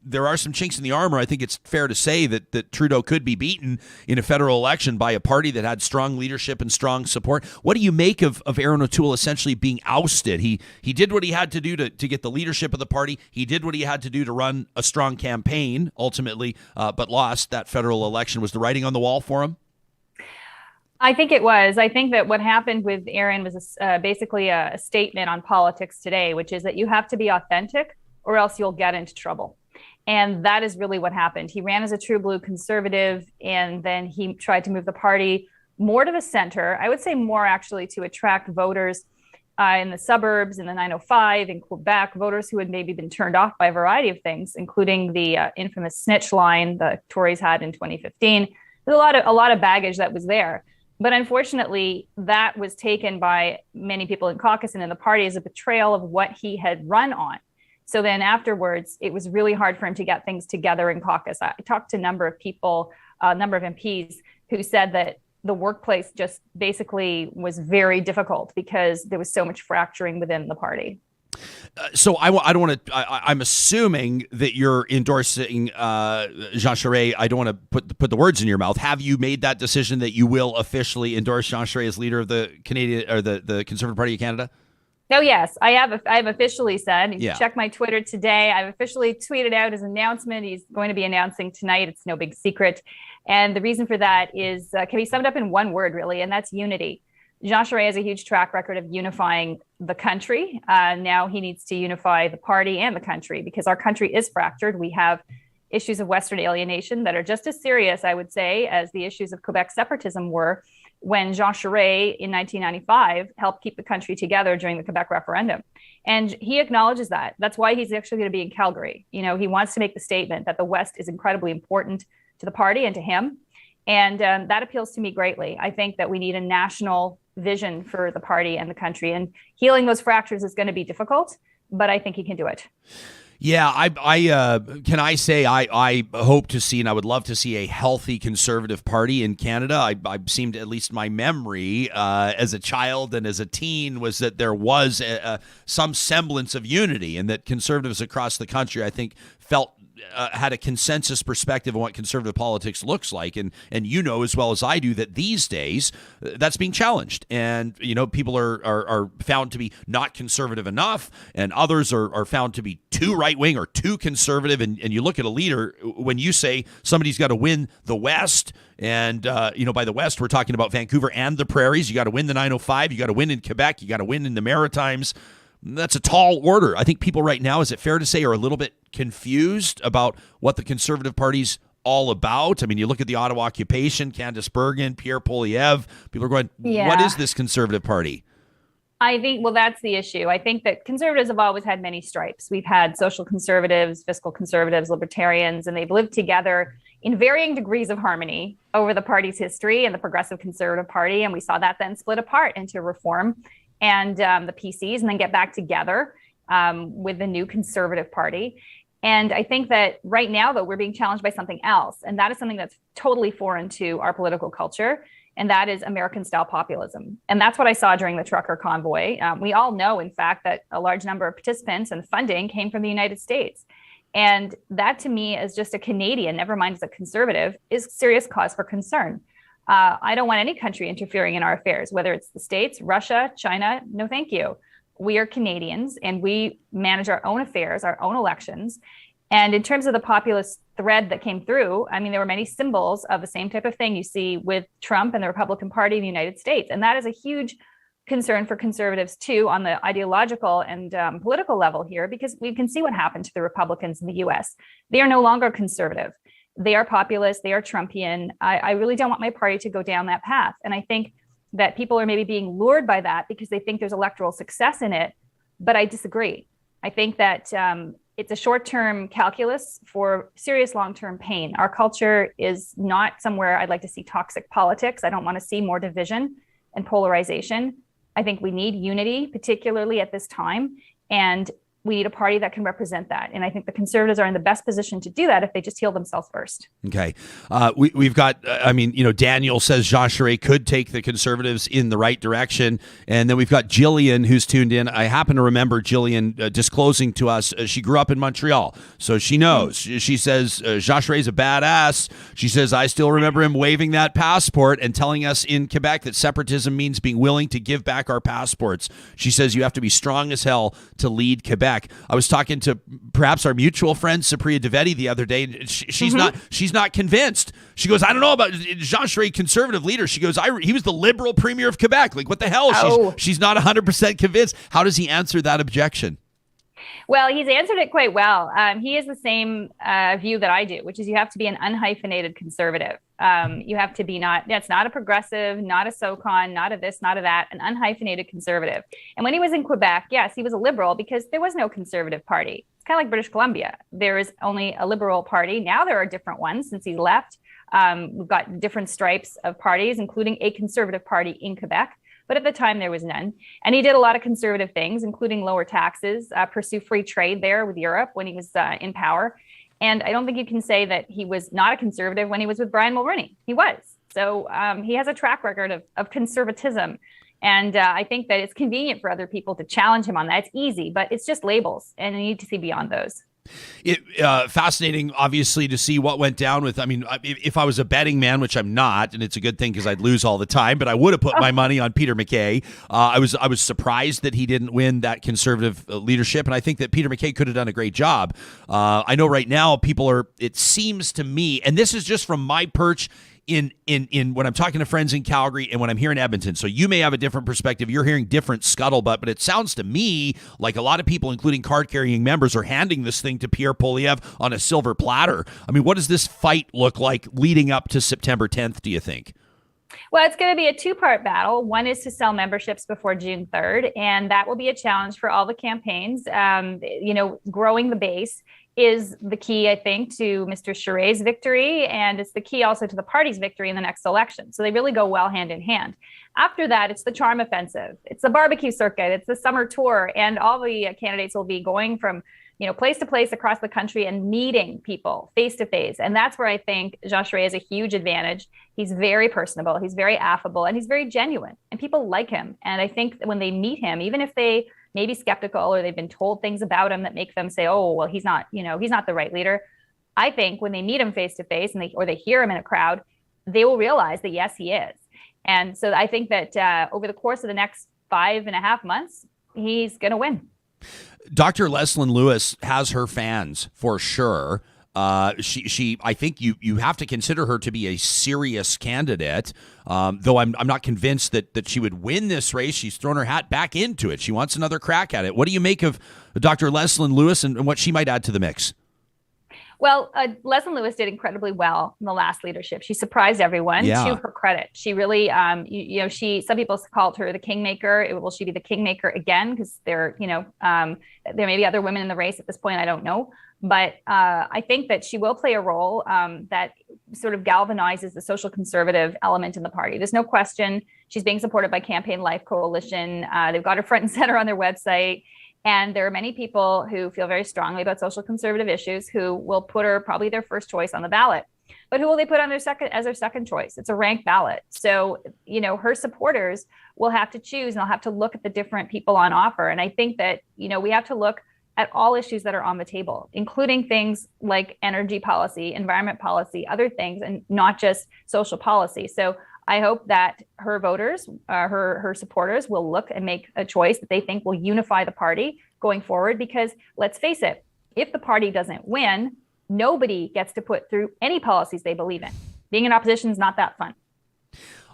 S1: There are some chinks in the armor. I think it's fair to say that Trudeau could be beaten in a federal election by a party that had strong leadership and strong support. What do you make of Erin O'Toole essentially being ousted? He did what he had to do to get the leadership of the party. He did what he had to do to run a strong campaign, ultimately, but lost that federal election. Was the writing on the wall for him?
S6: I think it was. I think that what happened with Erin was basically a statement on politics today, which is that you have to be authentic or else you'll get into trouble. And that is really what happened. He ran as a true blue conservative, and then he tried to move the party more to the center. I would say more actually to attract voters in the suburbs, in the 905, in Quebec, voters who had maybe been turned off by a variety of things, including the infamous snitch line the Tories had in 2015. There's a lot of baggage that was there. But unfortunately, that was taken by many people in caucus and in the party as a betrayal of what he had run on. So then afterwards, it was really hard for him to get things together in caucus. I talked to a number of people, a number of MPs who said that the workplace just basically was very difficult because there was so much fracturing within the party.
S1: So I don't want to. I'm assuming that you're endorsing Jean Charest. I don't want to put the words in your mouth. Have you made that decision that you will officially endorse Jean Charest as leader of the Canadian or the Conservative Party of Canada?
S6: Oh, yes, I have. I've officially said.
S1: Yeah.
S6: Check my Twitter today. I've officially tweeted out his announcement. He's going to be announcing tonight. It's no big secret. And the reason for that is can be summed up in one word, really, and that's unity. Jean Charest has a huge track record of unifying the country. Now he needs to unify the party and the country because our country is fractured. We have issues of Western alienation that are just as serious, I would say, as the issues of Quebec separatism were when Jean Charest in 1995 helped keep the country together during the Quebec referendum. And he acknowledges that. That's why he's actually going to be in Calgary. You know, he wants to make the statement that the West is incredibly important to the party and to him. And that appeals to me greatly. I think that we need a national vision for the party and the country. And healing those fractures is going to be difficult, but I think he can do it.
S1: Yeah, can I say I hope to see, and I would love to see a healthy conservative party in Canada. I seemed, at least my memory as a child and as a teen, was that there was some semblance of unity, and that conservatives across the country, I think, felt had a consensus perspective on what conservative politics looks like. And you know as well as I do that these days that's being challenged. And, you know, people are found to be not conservative enough, and others are found to be too right-wing or too conservative. And you look at a leader, when you say somebody's got to win the West, and, you know, by the West, we're talking about Vancouver and the Prairies. You got to win the 905. You got to win in Quebec. You got to win in the Maritimes. That's a tall order. I think people right now, is it fair to say, are a little bit confused about what the Conservative Party's all about? I mean, you look at the Ottawa occupation, Candice Bergen, Pierre Poilievre, people are going, What is this Conservative Party?
S6: I think, well, that's the issue. I think that conservatives have always had many stripes. We've had social conservatives, fiscal conservatives, libertarians, and they've lived together in varying degrees of harmony over the party's history and the Progressive Conservative Party. And we saw that then split apart into Reform and the PCs, and then get back together with the new Conservative Party. And I think that right now, though, we're being challenged by something else. And that is something that's totally foreign to our political culture. And that is American-style populism. And that's what I saw during the trucker convoy. We all know, in fact, that a large number of participants and funding came from the United States. And that, to me, as just a Canadian, never mind as a conservative, is serious cause for concern. I don't want any country interfering in our affairs, whether it's the States, Russia, China. No, thank you. We are Canadians, and we manage our own affairs, our own elections. And in terms of the populist thread that came through, I mean, there were many symbols of the same type of thing you see with Trump and the Republican Party in the United States. And that is a huge concern for conservatives, too, on the ideological and political level here, because we can see what happened to the Republicans in the US. They are no longer conservative. They are populist. They are Trumpian. I really don't want my party to go down that path. And I think that people are maybe being lured by that because they think there's electoral success in it. But I disagree. I think that it's a short-term calculus for serious long-term pain. Our culture is not somewhere I'd like to see toxic politics. I don't want to see more division and polarization. I think we need unity, particularly at this time. And we need a party that can represent that. And I think the Conservatives are in the best position to do that if they just heal themselves first.
S1: Okay. We've got, Daniel says Jean Charest could take the Conservatives in the right direction. And then we've got Jillian who's tuned in. I happen to remember Jillian disclosing to us, she grew up in Montreal, so she knows. She says Jean Charest is a badass. She says, I still remember him waving that passport and telling us in Quebec that separatism means being willing to give back our passports. She says you have to be strong as hell to lead Quebec. I was talking to perhaps our mutual friend Supriya Dwivedi the other day. And she's not convinced. She goes, I don't know about Jean Charest, conservative leader. She goes, he was the liberal premier of Quebec. Like, what the hell? She's not 100% convinced. How does he answer that objection?
S6: Well, he's answered it quite well. He has the same view that I do, which is you have to be an unhyphenated conservative. You have to be that's not a progressive, not a SOCON, not a this, not a that, an unhyphenated conservative. And when he was in Quebec, yes, he was a liberal because there was no conservative party. It's kind of like British Columbia. There is only a liberal party. Now there are different ones since he left. We've got different stripes of parties, including a conservative party in Quebec. But at the time, there was none. And he did a lot of conservative things, including lower taxes, pursue free trade there with Europe when he was in power. And I don't think you can say that he was not a conservative when he was with Brian Mulroney. He was. So he has a track record of conservatism. And I think that it's convenient for other people to challenge him on that. It's easy, but it's just labels. And you need to see beyond those.
S1: Fascinating, obviously, to see what went down with. I mean, if I was a betting man, which I'm not, and it's a good thing because I'd lose all the time, but I would have put my money on Peter MacKay. I was surprised that he didn't win that conservative leadership, and I think that Peter MacKay could have done a great job. I know right now people are. It seems to me, and this is just from my perch in when I'm talking to friends in Calgary and when I'm here in Edmonton. So you may have a different perspective. You're hearing different scuttlebutt, but it sounds to me like a lot of people, including card-carrying members, are handing this thing to Pierre Poilievre on a silver platter. I mean, what does this fight look like leading up to September 10th, do you think?
S6: Well, it's going to be a two-part battle. One is to sell memberships before June 3rd, and that will be a challenge for all the campaigns. Growing the base is the key, I think, to Mr. Charest's victory, and it's the key also to the party's victory in the next election. So they really go well hand in hand. After that, it's the charm offensive. It's the barbecue circuit. It's the summer tour, and all the candidates will be going from place to place across the country and meeting people face to face. And that's where I think Jean Charest has a huge advantage. He's very personable, he's very affable, and he's very genuine, and people like him. And I think that when they meet him, even if they may be skeptical or they've been told things about him that make them say, oh, well, he's not the right leader. I think when they meet him face to face and they hear him in a crowd, they will realize that, yes, he is. And so I think that over the course of the next 5.5 months, he's going to win.
S1: Dr. Leslyn Lewis has her fans for sure. She I think you have to consider her to be a serious candidate, though I'm not convinced that she would win this race. She's thrown her hat back into it. She wants another crack at it. What do you make of Dr. Leslyn Lewis and what she might add to the mix?
S6: Well, Leslie Lewis did incredibly well in the last leadership. She surprised everyone.
S1: Yeah.
S6: To her credit, she really, some people called her the kingmaker. Will she be the kingmaker again? Because there may be other women in the race at this point. I don't know. But I think that she will play a role that sort of galvanizes the social conservative element in the party. There's no question she's being supported by Campaign Life Coalition. They've got her front and center on their website. And there are many people who feel very strongly about social conservative issues who will put her probably their first choice on the ballot. But who will they put on as their second choice? It's a ranked ballot. So, her supporters will have to choose, and they'll have to look at the different people on offer. And I think that, we have to look at all issues that are on the table, including things like energy policy, environment policy, other things, and not just social policy. So I hope that her voters, her supporters will look and make a choice that they think will unify the party going forward. Because let's face it, if the party doesn't win, nobody gets to put through any policies they believe in. Being in opposition is not that fun.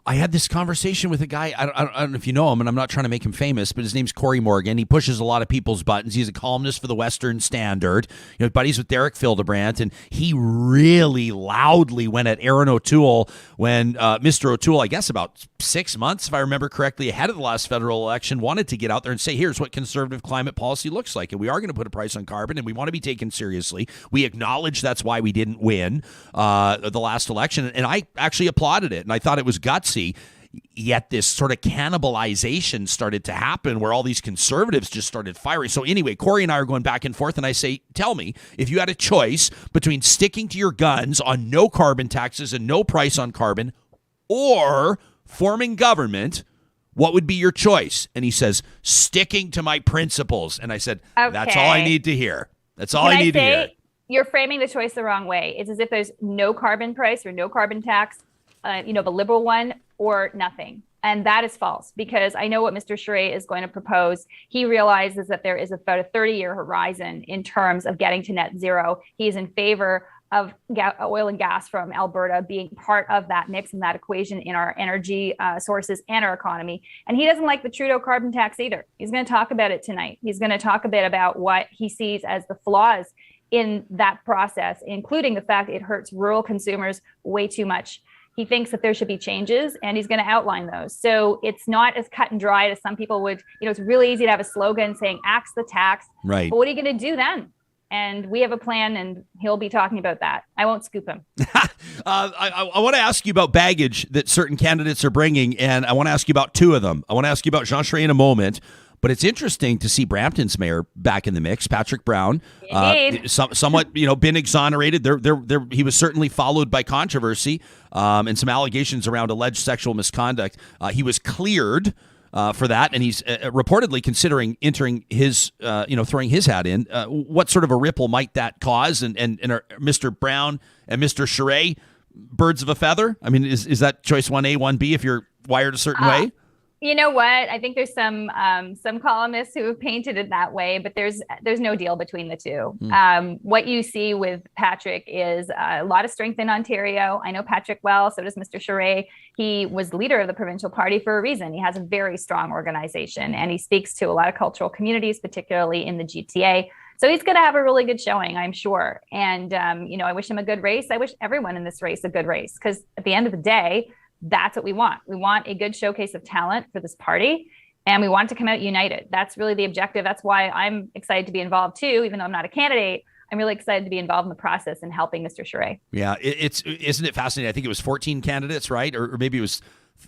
S1: I had this conversation with a guy, I don't know if you know him, and I'm not trying to make him famous, but his name's Corey Morgan. He pushes a lot of people's buttons. He's a columnist for the Western Standard. Buddies with Derek Fildebrandt, and he really loudly went at Aaron O'Toole when Mr. O'Toole, I guess about 6 months, if I remember correctly, ahead of the last federal election, wanted to get out there and say, here's what conservative climate policy looks like, and we are going to put a price on carbon, and we want to be taken seriously. We acknowledge that's why we didn't win the last election, and I actually applauded it, and I thought it was gutsy. Yet this sort of cannibalization started to happen where all these conservatives just started firing. So anyway, Corey and I are going back and forth, and I say, tell me, if you had a choice between sticking to your guns on no carbon taxes and no price on carbon or forming government, what would be your choice? And he says, sticking to my principles. And I said, okay, that's all I need to hear. That's all I need to hear.
S6: You're framing the choice the wrong way. It's as if there's no carbon price or no carbon tax, the liberal one, or nothing. And that is false, because I know what Mr. Charest is going to propose. He realizes that there is about a 30-year horizon in terms of getting to net zero. He is in favor of oil and gas from Alberta being part of that mix and that equation in our energy sources and our economy. And he doesn't like the Trudeau carbon tax either. He's going to talk about it tonight. He's going to talk a bit about what he sees as the flaws in that process, including the fact it hurts rural consumers way too much. He thinks that there should be changes, and he's going to outline those. So it's not as cut and dried as some people would. It's really easy to have a slogan saying axe the tax.
S1: Right.
S6: But what are you going to do then? And we have a plan, and he'll be talking about that. I won't scoop him.
S1: I want to ask you about baggage that certain candidates are bringing, and I want to ask you about two of them. I want to ask you about Jean Charest in a moment. But it's interesting to see Brampton's mayor back in the mix, Patrick Brown, somewhat, been exonerated. He was certainly followed by controversy and some allegations around alleged sexual misconduct. He was cleared for that, and he's reportedly considering entering his, throwing his hat in. What sort of a ripple might that cause? And are Mr. Brown and Mr. Charest birds of a feather? I mean, is that choice 1A, 1B if you're wired a certain way?
S6: You know what? I think there's some columnists who have painted it that way, but there's no deal between the two. What you see with Patrick is a lot of strength in Ontario. I know Patrick well, so does Mr. Charest. He was leader of the provincial party for a reason. He has a very strong organization, and he speaks to a lot of cultural communities, particularly in the GTA. So he's going to have a really good showing, I'm sure. And, I wish him a good race. I wish everyone in this race a good race, because at the end of the day, that's what we want. We want a good showcase of talent for this party, and we want to come out united. That's really the objective. That's why I'm excited to be involved too, even though I'm not a candidate. I'm really excited to be involved in the process and helping Mr. Charest.
S1: Yeah, isn't it fascinating? I think it was 14 candidates, right? Or maybe it was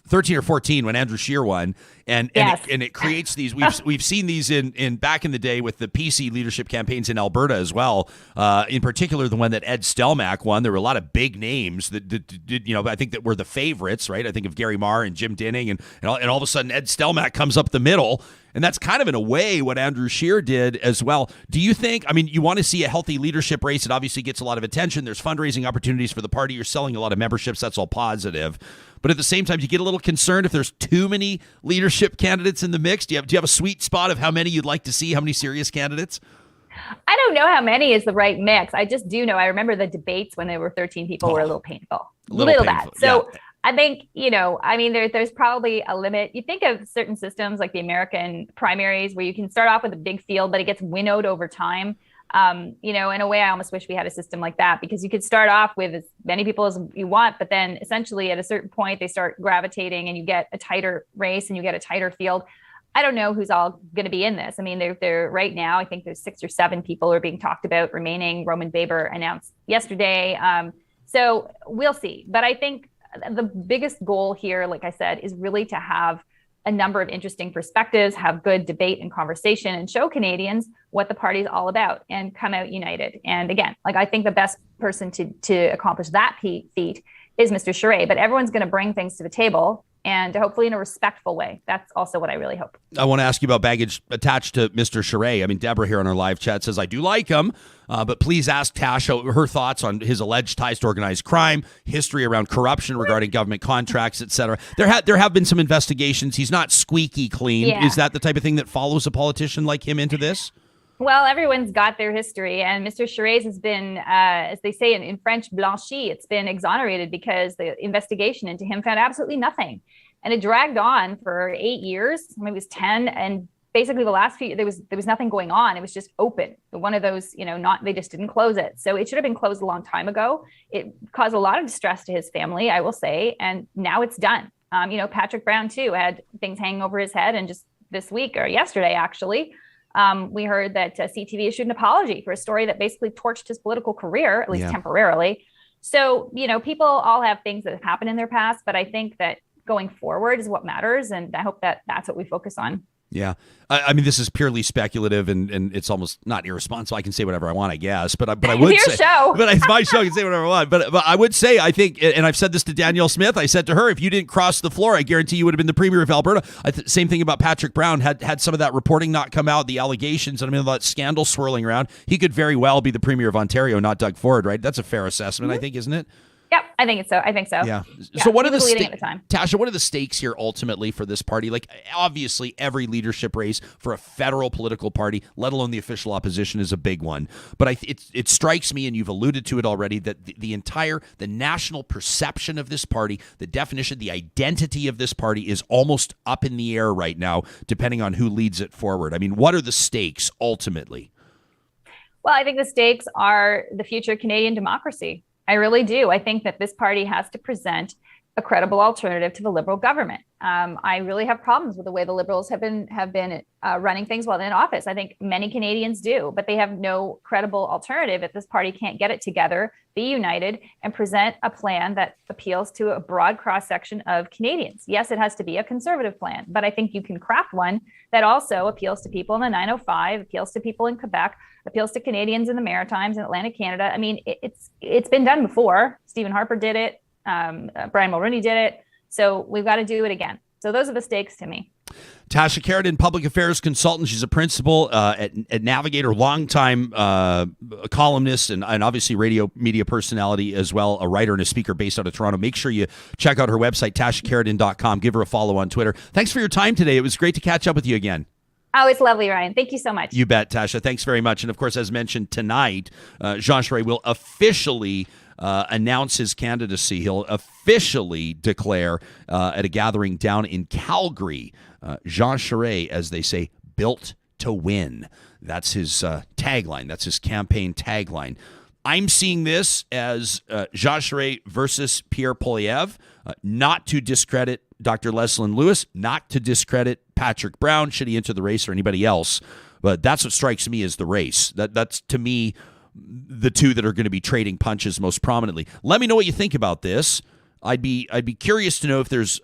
S1: 13 or 14 when Andrew Scheer won, and
S6: yes.
S1: it creates these. We've seen these in back in the day with the PC leadership campaigns in Alberta as well. In particular, the one that Ed Stelmach won. There were a lot of big names that did, I think that were the favorites, right? I think of Gary Marr and Jim Dinning, and all of a sudden Ed Stelmach comes up the middle. And that's kind of in a way what Andrew Scheer did as well. Do you think, you want to see a healthy leadership race. It obviously gets a lot of attention. There's fundraising opportunities for the party. You're selling a lot of memberships. That's all positive. But at the same time, you get a little concerned if there's too many leadership candidates in the mix. Do you have a sweet spot of how many you'd like to see, how many serious candidates?
S6: I don't know how many is the right mix. I just do know. I remember the debates when there were 13 people were a little painful. Little
S1: painful.
S6: That. So
S1: yeah.
S6: I think, there's probably a limit. You think of certain systems like the American primaries where you can start off with a big field, but it gets winnowed over time. In a way, I almost wish we had a system like that, because you could start off with as many people as you want, but then essentially at a certain point, they start gravitating and you get a tighter race and you get a tighter field. I don't know who's all going to be in this. I mean, they're right now, I think there's 6 or 7 people are being talked about remaining. Roman Baber announced yesterday. So we'll see. But I think the biggest goal here, like I said, is really to have a number of interesting perspectives, have good debate and conversation, and show Canadians what the party is all about and come out united. And again, I think the best person to accomplish that feat is Mr. Charest, but everyone's going to bring things to the table, and hopefully in a respectful way. That's also what I really hope.
S1: I want to ask you about baggage attached to Mr. Charest. I mean, Deborah here on our live chat says, I do like him, but please ask Tasha her thoughts on his alleged ties to organized crime, history around corruption regarding government contracts, etc. There have been some investigations. He's not squeaky clean.
S6: Yeah.
S1: Is that the type of thing that follows a politician like him into this?
S6: Well, everyone's got their history, and Mr. Charest has been, as they say in French, blanchi. It's been exonerated because the investigation into him found absolutely nothing. And it dragged on for 8 years, maybe it was 10. And basically the last few, there was nothing going on. It was just open. One of those, they just didn't close it. So it should have been closed a long time ago. It caused a lot of distress to his family, I will say. And now it's done. Patrick Brown too had things hanging over his head. And just this week, or yesterday, actually, we heard that CTV issued an apology for a story that basically torched his political career, at least temporarily. So, people all have things that have happened in their past, but I think that going forward is what matters. And I hope that that's what we focus on.
S1: Yeah. I mean, this is purely speculative, and it's almost not irresponsible. I can say whatever I want, I guess. But I would
S6: it's your
S1: say,
S6: show.
S1: But it's my show. I can say whatever I want. But I would say, I think, and I've said this to Danielle Smith. I said to her, if you didn't cross the floor, I guarantee you would have been the premier of Alberta. Same thing about Patrick Brown. Had some of that reporting not come out, the allegations, and that scandal swirling around, he could very well be the premier of Ontario, not Doug Ford. Right? That's a fair assessment, I think, isn't it?
S6: Yep, I think so.
S1: Yeah. So what are the
S6: leading at the time?
S1: Tasha, what are the stakes here ultimately for this party? Like, obviously, every leadership race for a federal political party, let alone the official opposition, is a big one. But it strikes me, and you've alluded to it already, that the national perception of this party, the definition, the identity of this party is almost up in the air right now, depending on who leads it forward. I mean, what are the stakes ultimately?
S6: Well, I think the stakes are the future of Canadian democracy. I really do. I think that this party has to present a credible alternative to the Liberal government. I really have problems with the way the Liberals have been running things while in office. I think many Canadians do, but they have no credible alternative if this party can't get it together, be united, and present a plan that appeals to a broad cross-section of Canadians. Yes, it has to be a Conservative plan, but I think you can craft one that also appeals to people in the 905, appeals to people in Quebec, appeals to Canadians in the Maritimes and Atlantic Canada. I mean, it's been done before. Stephen Harper did it. Brian Mulroney did it. So we've got to do it again. So those are the stakes to me.
S1: Tasha Kheiriddin, public affairs consultant. She's a principal at Navigator, longtime columnist, and obviously radio media personality as well, a writer and a speaker based out of Toronto. Make sure you check out her website, TashaKheiriddin.com. Give her a follow on Twitter. Thanks for your time today. It was great to catch up with you again.
S6: Oh, it's lovely, Ryan. Thank you so much.
S1: You bet, Tasha. Thanks very much. And of course, as mentioned tonight, Jean Charest will officially announce his candidacy. He'll officially declare at a gathering down in Calgary. Jean Charest, as they say, built to win. That's his tagline. That's his campaign tagline. I'm seeing this as Jean Charest versus Pierre Poilievre, not to discredit Dr. Leslyn Lewis, not to discredit Patrick Brown, should he enter the race, or anybody else. But that's what strikes me as the race. That's, to me, the two that are going to be trading punches most prominently. Let me know what you think about this. I'd be curious to know if there's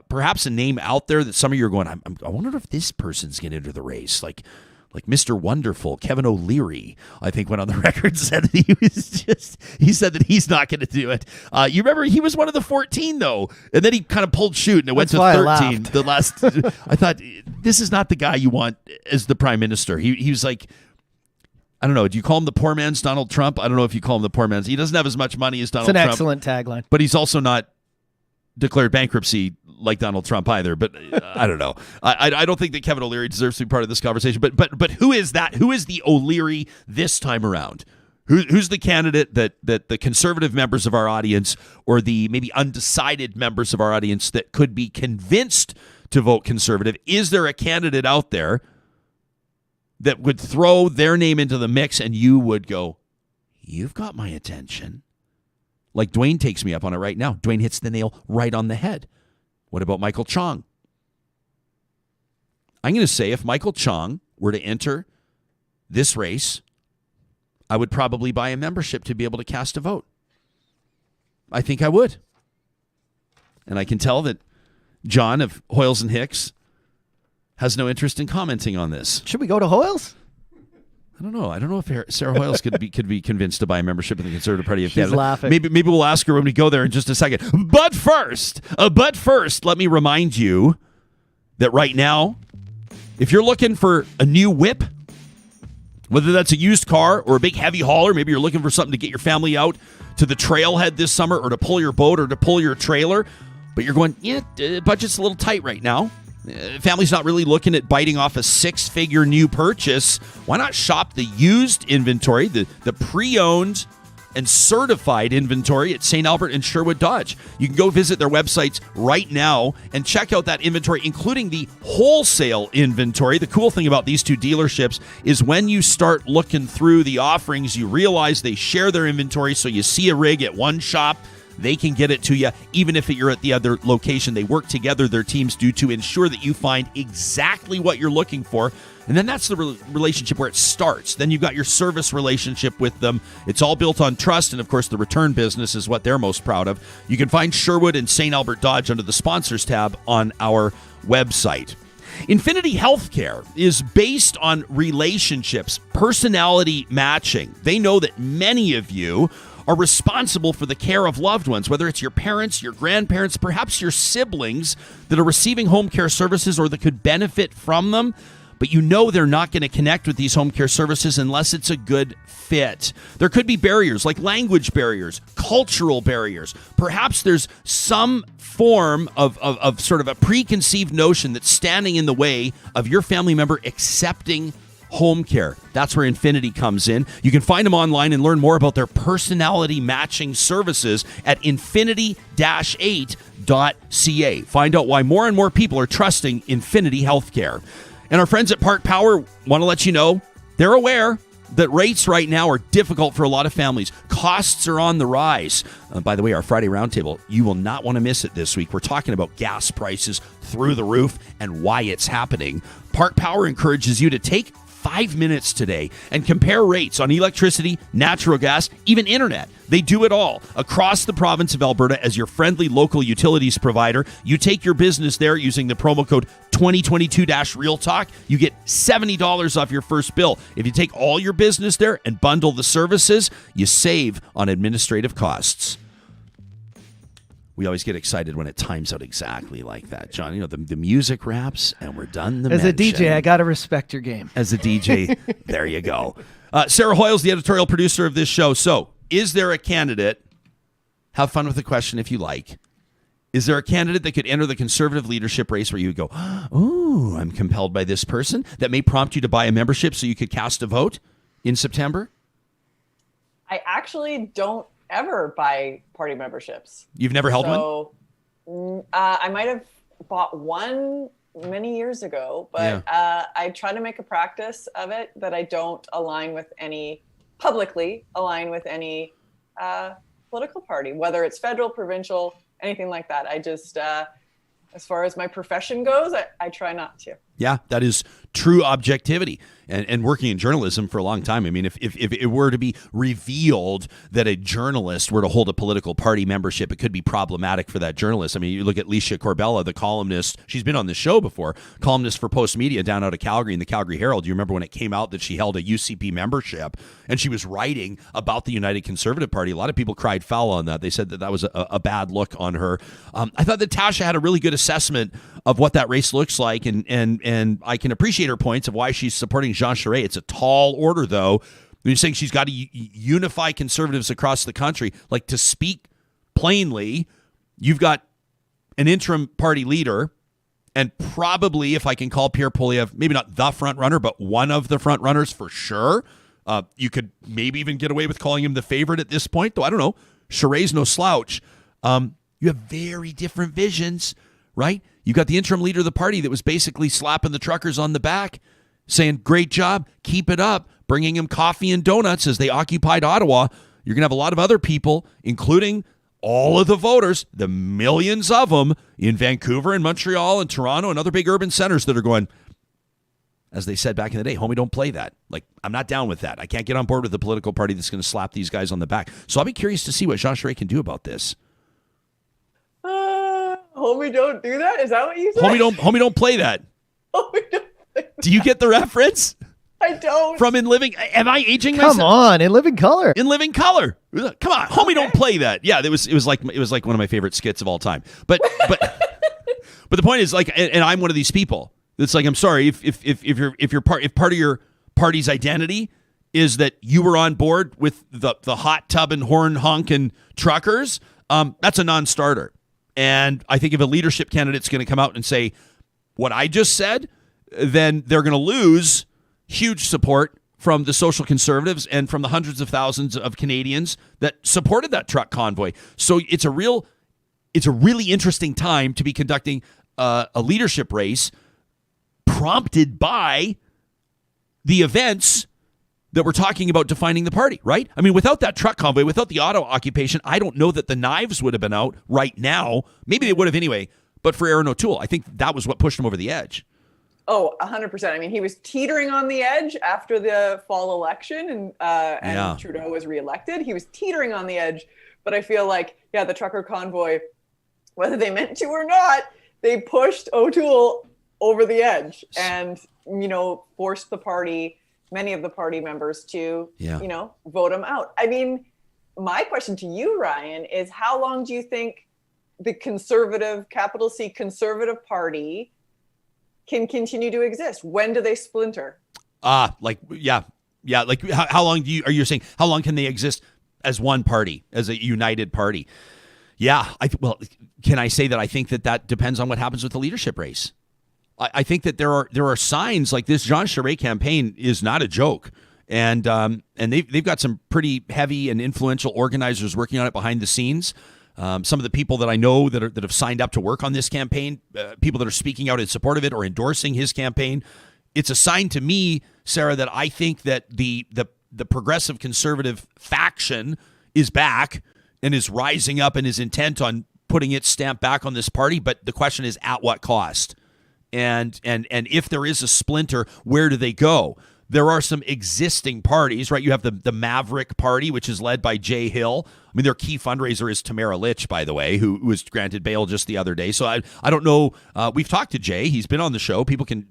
S1: perhaps a name out there that some of you are going, I wonder if this person's going to enter the race. Like Mr. Wonderful, Kevin O'Leary, I think went on the record and said that he said that he's not going to do it. You remember he was one of the 14 though, and then he kind of pulled shoot and it went to 13. The last, I thought, this is not the guy you want as the prime minister. He was like, I don't know. Do you call him the poor man's Donald Trump? I don't know if you call him the poor man's. He doesn't have as much money as Donald Trump.
S2: It's an excellent tagline.
S1: But he's also not declared bankruptcy like Donald Trump either. But I don't know. I don't think that Kevin O'Leary deserves to be part of this conversation. But who is that? Who is the O'Leary this time around? Who's the candidate that the conservative members of our audience, or the maybe undecided members of our audience, that could be convinced to vote conservative? Is there a candidate out there that would throw their name into the mix and you would go, you've got my attention. Like Dwayne takes me up on it right now. Dwayne hits the nail right on the head. What about Michael Chong? I'm going to say if Michael Chong were to enter this race, I would probably buy a membership to be able to cast a vote. I think I would. And I can tell that John of Hoyles and Hicks has no interest in commenting on this.
S2: Should we go to Hoyles?
S1: I don't know. I don't know if Sarah Hoyles could be convinced to buy a membership in the Conservative Party of
S2: She's
S1: Canada.
S2: laughing.
S1: Maybe we'll ask her when we go there in just a second. But first, let me remind you that right now, if you're looking for a new whip, whether that's a used car or a big heavy hauler, maybe you're looking for something to get your family out to the trailhead this summer or to pull your boat or to pull your trailer, but you're going, budget's a little tight right now. Family's not really looking at biting off a 6-figure new purchase. Why not shop the used inventory, the pre-owned and certified inventory at St. Albert and Sherwood Dodge? You can go visit their websites right now and check out that inventory, including the wholesale inventory. The cool thing about these two dealerships is when you start looking through the offerings, you realize they share their inventory, so you see a rig at one shop, they can get it to you, even if you're at the other location. They work together, their teams do, to ensure that you find exactly what you're looking for. And then that's the relationship where it starts. Then you've got your service relationship with them. It's all built on trust, and of course the return business is what they're most proud of. You can find Sherwood and St. Albert Dodge under the sponsors tab on our website. Infinity Healthcare is based on relationships, personality matching. They know that many of you are responsible for the care of loved ones, whether it's your parents, your grandparents, perhaps your siblings that are receiving home care services or that could benefit from them, but you know they're not going to connect with these home care services unless it's a good fit. There could be barriers like language barriers, cultural barriers. Perhaps there's some form of sort of a preconceived notion that's standing in the way of your family member accepting home care. That's where Infinity comes in. You can find them online and learn more about their personality matching services at infinity-8.ca. Find out why more and more people are trusting Infinity Healthcare. And our friends at Park Power want to let you know they're aware that rates right now are difficult for a lot of families. Costs are on the rise. By the way, our Friday Roundtable, you will not want to miss it this week. We're talking about gas prices through the roof and why it's happening. Park Power encourages you to take 5 minutes today and compare rates on electricity, natural gas, even internet. They do it all across the province of Alberta as your friendly local utilities provider. You take your business there using the promo code 2022-RealTalk. You get $70 off your first bill. If you take all your business there and bundle the services, you save on administrative costs. We always get excited when it times out exactly like that, John. You know, the music wraps, and we're done.
S2: As a DJ, I got to respect your game.
S1: As a DJ, there you go. Sarah Hoyles, the editorial producer of this show. So, is there a candidate? Have fun with the question if you like. Is there a candidate that could enter the Conservative leadership race where you go, oh, I'm compelled by this person, that may prompt you to buy a membership so you could cast a vote in September?
S4: I actually don't ever buy party memberships.
S1: You've never held one?
S4: I might have bought one many years ago, but I try to make a practice of it that I don't publicly align with any political party, whether it's federal, provincial, anything like that. I just, as far as my profession goes, I try not to.
S1: Yeah, that is true objectivity. And working in journalism for a long time, I mean, if it were to be revealed that a journalist were to hold a political party membership, it could be problematic for that journalist. I mean, you look at Leisha Corbella, the columnist. She's been on the show before, columnist for Post Media down out of Calgary in the Calgary Herald. You remember when it came out that she held a UCP membership and she was writing about the United Conservative Party. A lot of people cried foul on that. They said that was a bad look on her. I thought that Tasha had a really good assessment of what that race looks like, and I can appreciate her points of why she's supporting Jean Charest. It's a tall order, though. You're saying she's got to unify Conservatives across the country. Like, to speak plainly, you've got an interim party leader, and probably, if I can call Pierre Poilievre, maybe not the front runner, but one of the front runners for sure. You could maybe even get away with calling him the favorite at this point, though I don't know. Charest's no slouch. You have very different visions, right? You got the interim leader of the party that was basically slapping the truckers on the back saying, great job, keep it up, bringing him coffee and donuts as they occupied Ottawa. You're going to have a lot of other people, including all of the voters, the millions of them in Vancouver and Montreal and Toronto and other big urban centers that are going, as they said back in the day, homie, don't play that. Like, I'm not down with that. I can't get on board with the political party that's going to slap these guys on the back. So I'll be curious to see what Jean Charest can do about this.
S4: Homie, don't do that? Is that what you said?
S1: Homie, don't play that.
S4: Homie, don't play that.
S1: Do you get the reference?
S4: I don't.
S1: From In Living, am I aging
S2: Come
S1: myself?
S2: on, In Living Color.
S1: In Living Color. Come on, homie, don't play that. Yeah, it was like one of my favorite skits of all time. But the point is, like, and I'm one of these people. It's like, I'm sorry if part of your party's identity is that you were on board with the hot tub and horn honking truckers, that's a non-starter. And I think if a leadership candidate's going to come out and say what I just said, then they're going to lose huge support from the social conservatives and from the hundreds of thousands of Canadians that supported that truck convoy. So it's a really interesting time to be conducting a leadership race prompted by the events that we're talking about defining the party, right? I mean, without that truck convoy, without the auto occupation, I don't know that the knives would have been out right now. Maybe they would have anyway, but for Aaron O'Toole, I think that was what pushed him over the edge.
S4: Oh, 100%. I mean, he was teetering on the edge after the fall election and Trudeau was reelected. He was teetering on the edge, but I feel like, the trucker convoy, whether they meant to or not, they pushed O'Toole over the edge and, forced the party, many of the party members to, vote him out. I mean, my question to you, Ryan, is how long do you think the conservative, capital C conservative party can continue to exist? When do they splinter?
S1: Like how long are you saying, how long can they exist as one party, as a united party? Yeah, can I say that I think that depends on what happens with the leadership race? I think that there are signs like this. Jean Charest campaign is not a joke, and they've got some pretty heavy and influential organizers working on it behind the scenes. Some of the people that I know that have signed up to work on this campaign, people that are speaking out in support of it or endorsing his campaign, it's a sign to me, Sarah, that I think that the progressive conservative faction is back and is rising up and is intent on putting its stamp back on this party. But the question is, at what cost? And if there is a splinter, where do they go? There are some existing parties, right? You have the Maverick Party, which is led by Jay Hill. I mean, their key fundraiser is Tamara Litch, by the way, who was granted bail just the other day. So I don't know. We've talked to Jay. He's been on the show. People can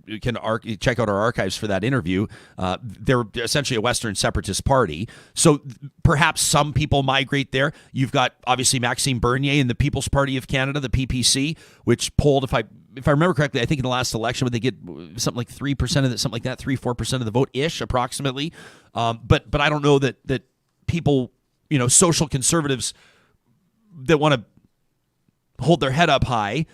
S1: check out our archives for that interview. They're essentially a Western separatist party. So perhaps some people migrate there. You've got, obviously, Maxime Bernier in the People's Party of Canada, the PPC, which polled, if I remember correctly, I think in the last election, would they get something like 3% of that, something like that, 3-4% of the vote ish, approximately. But I don't know that people, social conservatives that want to hold their head up high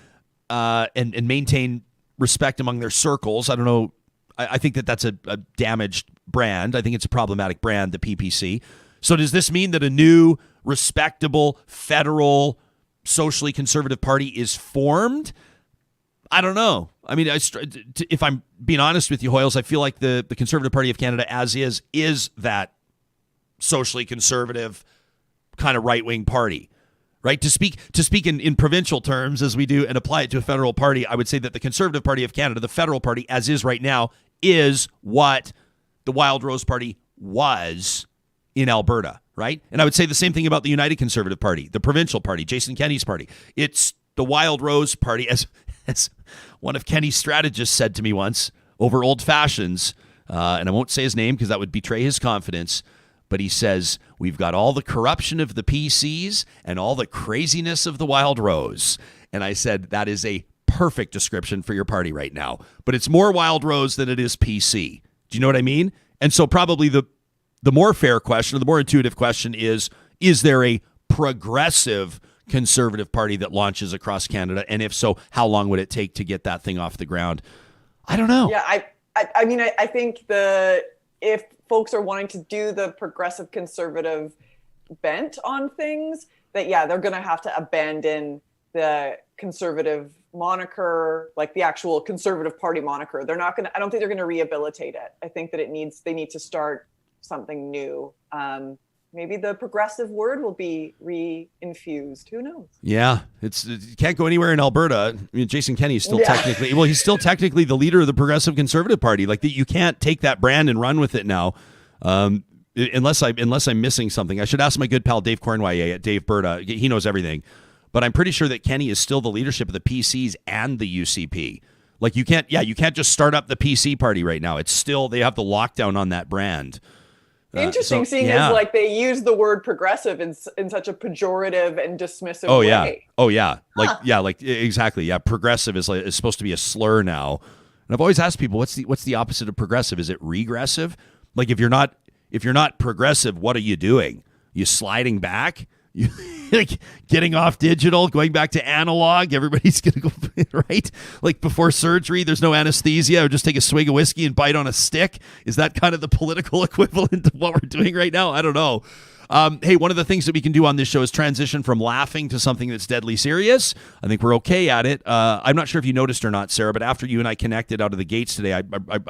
S1: and maintain respect among their circles. I don't know. I think that's a damaged brand. I think it's a problematic brand, the PPC. So does this mean that a new, respectable, federal, socially conservative party is formed? I don't know. I mean, if I'm being honest with you, Hoyles, I feel like the Conservative Party of Canada as is that socially conservative kind of right-wing party, right? To speak in provincial terms as we do and apply it to a federal party, I would say that the Conservative Party of Canada, the federal party as is right now, is what the Wild Rose Party was in Alberta, right? And I would say the same thing about the United Conservative Party, the provincial party, Jason Kenney's party. It's the Wild Rose Party, as one of Kenny's strategists said to me once over Old Fashions, and I won't say his name because that would betray his confidence, but he says, we've got all the corruption of the PCs and all the craziness of the Wild Rose. And I said, that is a perfect description for your party right now. But it's more Wild Rose than it is PC. Do you know what I mean? And so probably the more fair question, or the more intuitive question is there a progressive conservative party that launches across Canada? And if so, how long would it take to get that thing off the ground? I don't know.
S4: Yeah, I mean, I think if folks are wanting to do the progressive conservative bent on things, that, they're going to have to abandon the conservative moniker, like the actual Conservative Party moniker. I don't think they're going to rehabilitate it. I think that they need to start something new. Maybe the progressive word will be re-infused. Who knows?
S1: Yeah, you can't go anywhere in Alberta. I mean, Jason Kenney is still he's still technically the leader of the Progressive Conservative Party. Like, you can't take that brand and run with it now, unless I'm missing something. I should ask my good pal Dave Cornway at Dave Berta. He knows everything, but I'm pretty sure that Kenney is still the leadership of the PCs and the UCP. Like, you can't just start up the PC party right now. It's still, they have the lockdown on that brand.
S4: Interesting, seeing as like they use the word progressive in such a pejorative and dismissive way. Exactly. Yeah, progressive is supposed to be a slur now. And I've always asked people, what's the opposite of progressive? Is it regressive? Like, if you're not progressive, what are you doing? You sliding back? You like getting off digital, going back to analog? Everybody's gonna go right. Like, before surgery, there's no anesthesia, or just take a swig of whiskey and bite on a stick. Is that kind of the political equivalent of what we're doing right now? I don't know. Hey, one of the things that we can do on this show is transition from laughing to something that's deadly serious. I think we're okay at it. I'm not sure if you noticed or not, Sarah, but after you and I connected out of the gates today, I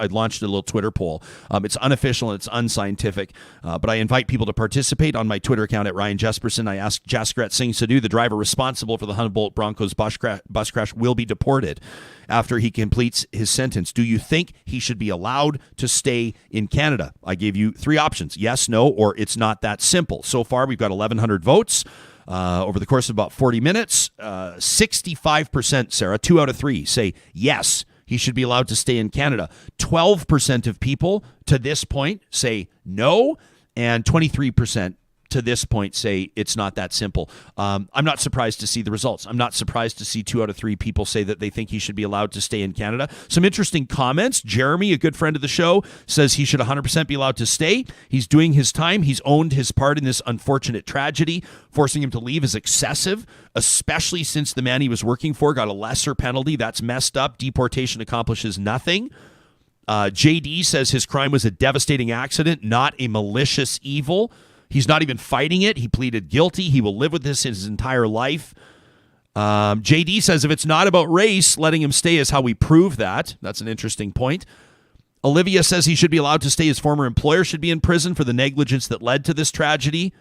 S4: launched a little Twitter poll. It's unofficial and it's unscientific, but I invite people to participate on my Twitter account at Ryan Jesperson. I asked Jaskirat Singh Sidhu, the driver responsible for the Humboldt Broncos bus crash, will be deported after he completes his sentence. Do you think he should be allowed to stay in Canada? I gave you 3 options: yes, no, or it's not that simple. So far, we've got 1,100 votes over the course of about 40 minutes. 65%, Sarah, 2 out of 3 say yes, he should be allowed to stay in Canada. 12% of people to this point say no, and 23% to this point say it's not that simple. I'm not surprised to see the results. I'm not surprised to see 2 out of 3 people say that they think he should be allowed to stay in Canada. Some interesting comments. Jeremy, a good friend of the show, says he should 100% be allowed to stay. He's doing his time. He's owned his part in this unfortunate tragedy. Forcing him to leave is excessive, especially since the man he was working for got a lesser penalty. That's messed up. Deportation accomplishes nothing. JD says his crime was a devastating accident, not a malicious evil. He's not even fighting it. He pleaded guilty. He will live with this his entire life. JD says if it's not about race, letting him stay is how we prove that. That's an interesting point. Olivia says he should be allowed to stay. His former employer should be in prison for the negligence that led to this tragedy.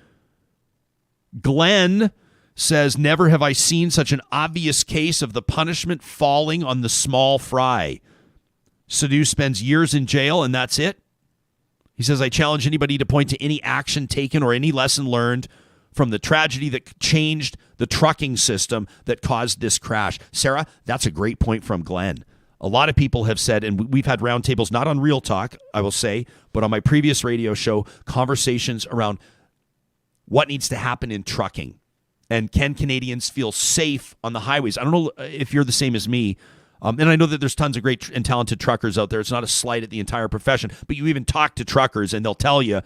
S4: Glenn says, never have I seen such an obvious case of the punishment falling on the small fry. Sidhu spends years in jail, and that's it. He says, I challenge anybody to point to any action taken or any lesson learned from the tragedy that changed the trucking system that caused this crash. Sarah, that's a great point from Glenn. A lot of people have said, and we've had roundtables, not on Real Talk, I will say, but on my previous radio show, conversations around what needs to happen in trucking. And can Canadians feel safe on the highways? I don't know if you're the same as me. And I know that there's tons of great and talented truckers out there. It's not a slight at the entire profession, but you even talk to truckers and they'll tell you,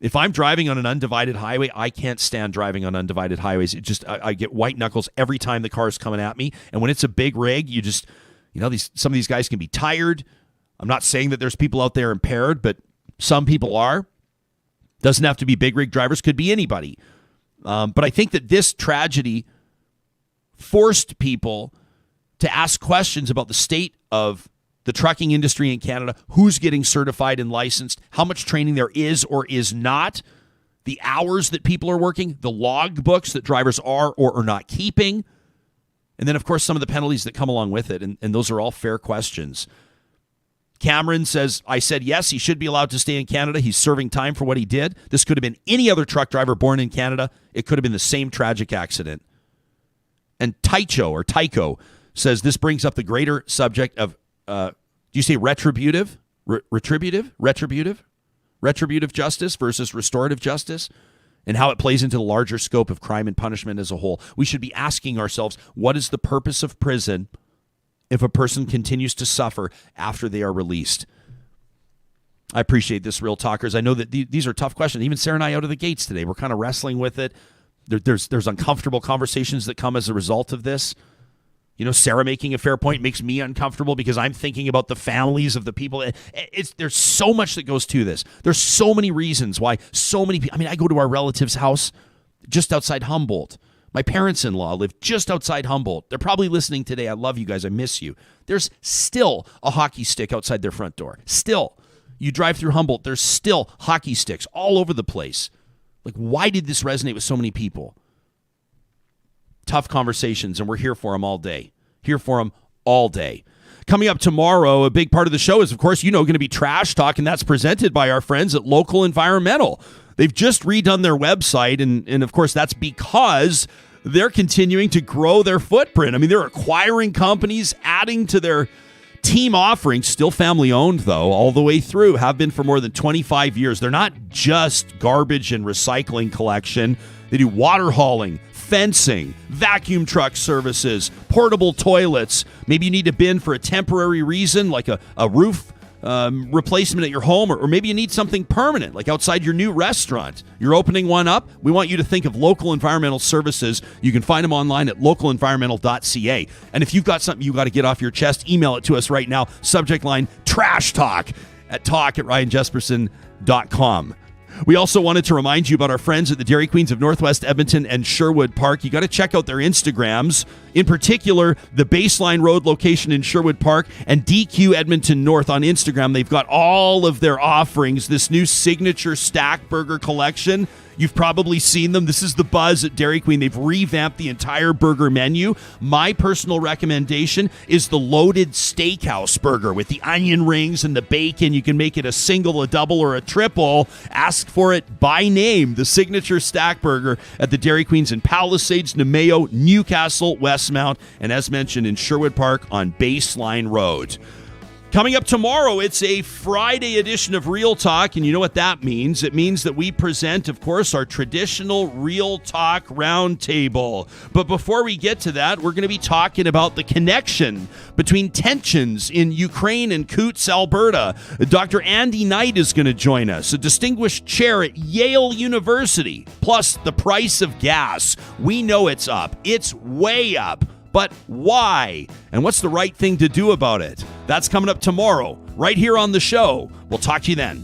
S4: if I'm driving on an undivided highway, I can't stand driving on undivided highways. It just, I get white knuckles every time the car is coming at me. And when it's a big rig, you just, some of these guys can be tired. I'm not saying that there's people out there impaired, but some people are. Doesn't have to be big rig drivers, could be anybody. But I think that this tragedy forced people to ask questions about the state of the trucking industry in Canada, who's getting certified and licensed, how much training there is or is not, the hours that people are working, the log books that drivers are or are not keeping, and then, of course, some of the penalties that come along with it, and those are all fair questions. Cameron says, I said yes, he should be allowed to stay in Canada. He's serving time for what he did. This could have been any other truck driver born in Canada. It could have been the same tragic accident. And Tycho says this brings up the greater subject of, do you say retributive? Retributive justice versus restorative justice, and how it plays into the larger scope of crime and punishment as a whole. We should be asking ourselves, what is the purpose of prison if a person continues to suffer after they are released? I appreciate this, Real Talkers. I know that these are tough questions. Even Sarah and I out of the gates today, we're kind of wrestling with it. There's uncomfortable conversations that come as a result of this. Sarah making a fair point makes me uncomfortable because I'm thinking about the families of the people. There's so much that goes to this. There's so many reasons why so many people. I mean, I go to our relative's house just outside Humboldt.
S1: My parents-in-law live just outside Humboldt. They're probably listening today. I love you guys. I miss you. There's still a hockey stick outside their front door. Still. You drive through Humboldt, there's still hockey sticks all over the place. Like, why did this resonate with so many people? Tough conversations, and we're here for them all day. Here for them all day. Coming up tomorrow, a big part of the show is, of course, going to be Trash Talk, and that's presented by our friends at Local Environmental. They've just redone their website, and of course, that's because they're continuing to grow their footprint. I mean, they're acquiring companies, adding to their team offerings, still family-owned, though, all the way through, have been for more than 25 years. They're not just garbage and recycling collection. They do water hauling, fencing, vacuum truck services, portable toilets. Maybe you need a bin for a temporary reason, like a roof replacement at your home, or maybe you need something permanent, like outside your new restaurant. You're opening one up. We want you to think of Local Environmental Services. You can find them online at localenvironmental.ca. And if you've got something you got to get off your chest, email it to us right now. Subject line, Trash Talk, at talk@ryanjesperson.com. We also wanted to remind you about our friends at the Dairy Queens of Northwest Edmonton and Sherwood Park. You got to check out their Instagrams, in particular, the Baseline Road location in Sherwood Park and DQ Edmonton North on Instagram. They've got all of their offerings, this new signature stack burger collection. You've probably seen them. This is the buzz at Dairy Queen. They've revamped the entire burger menu. My personal recommendation is the loaded steakhouse burger with the onion rings and the bacon. You can make it a single, a double, or a triple. Ask for it by name, the signature stack burger at the Dairy Queens in Palisades, Nemeo, Newcastle, Westmount, and as mentioned in Sherwood Park on Baseline Road. Coming up tomorrow, it's a Friday edition of Real Talk, and you know what that means. It means that we present, of course, our traditional Real Talk Roundtable. But before we get to that, we're going to be talking about the connection between tensions in Ukraine and Coutts, Alberta. Dr. Andy Knight is going to join us, a distinguished chair at Yale University. Plus, the price of gas. We know it's up. It's way up. But why? And what's the right thing to do about it? That's coming up tomorrow, right here on the show. We'll talk to you then.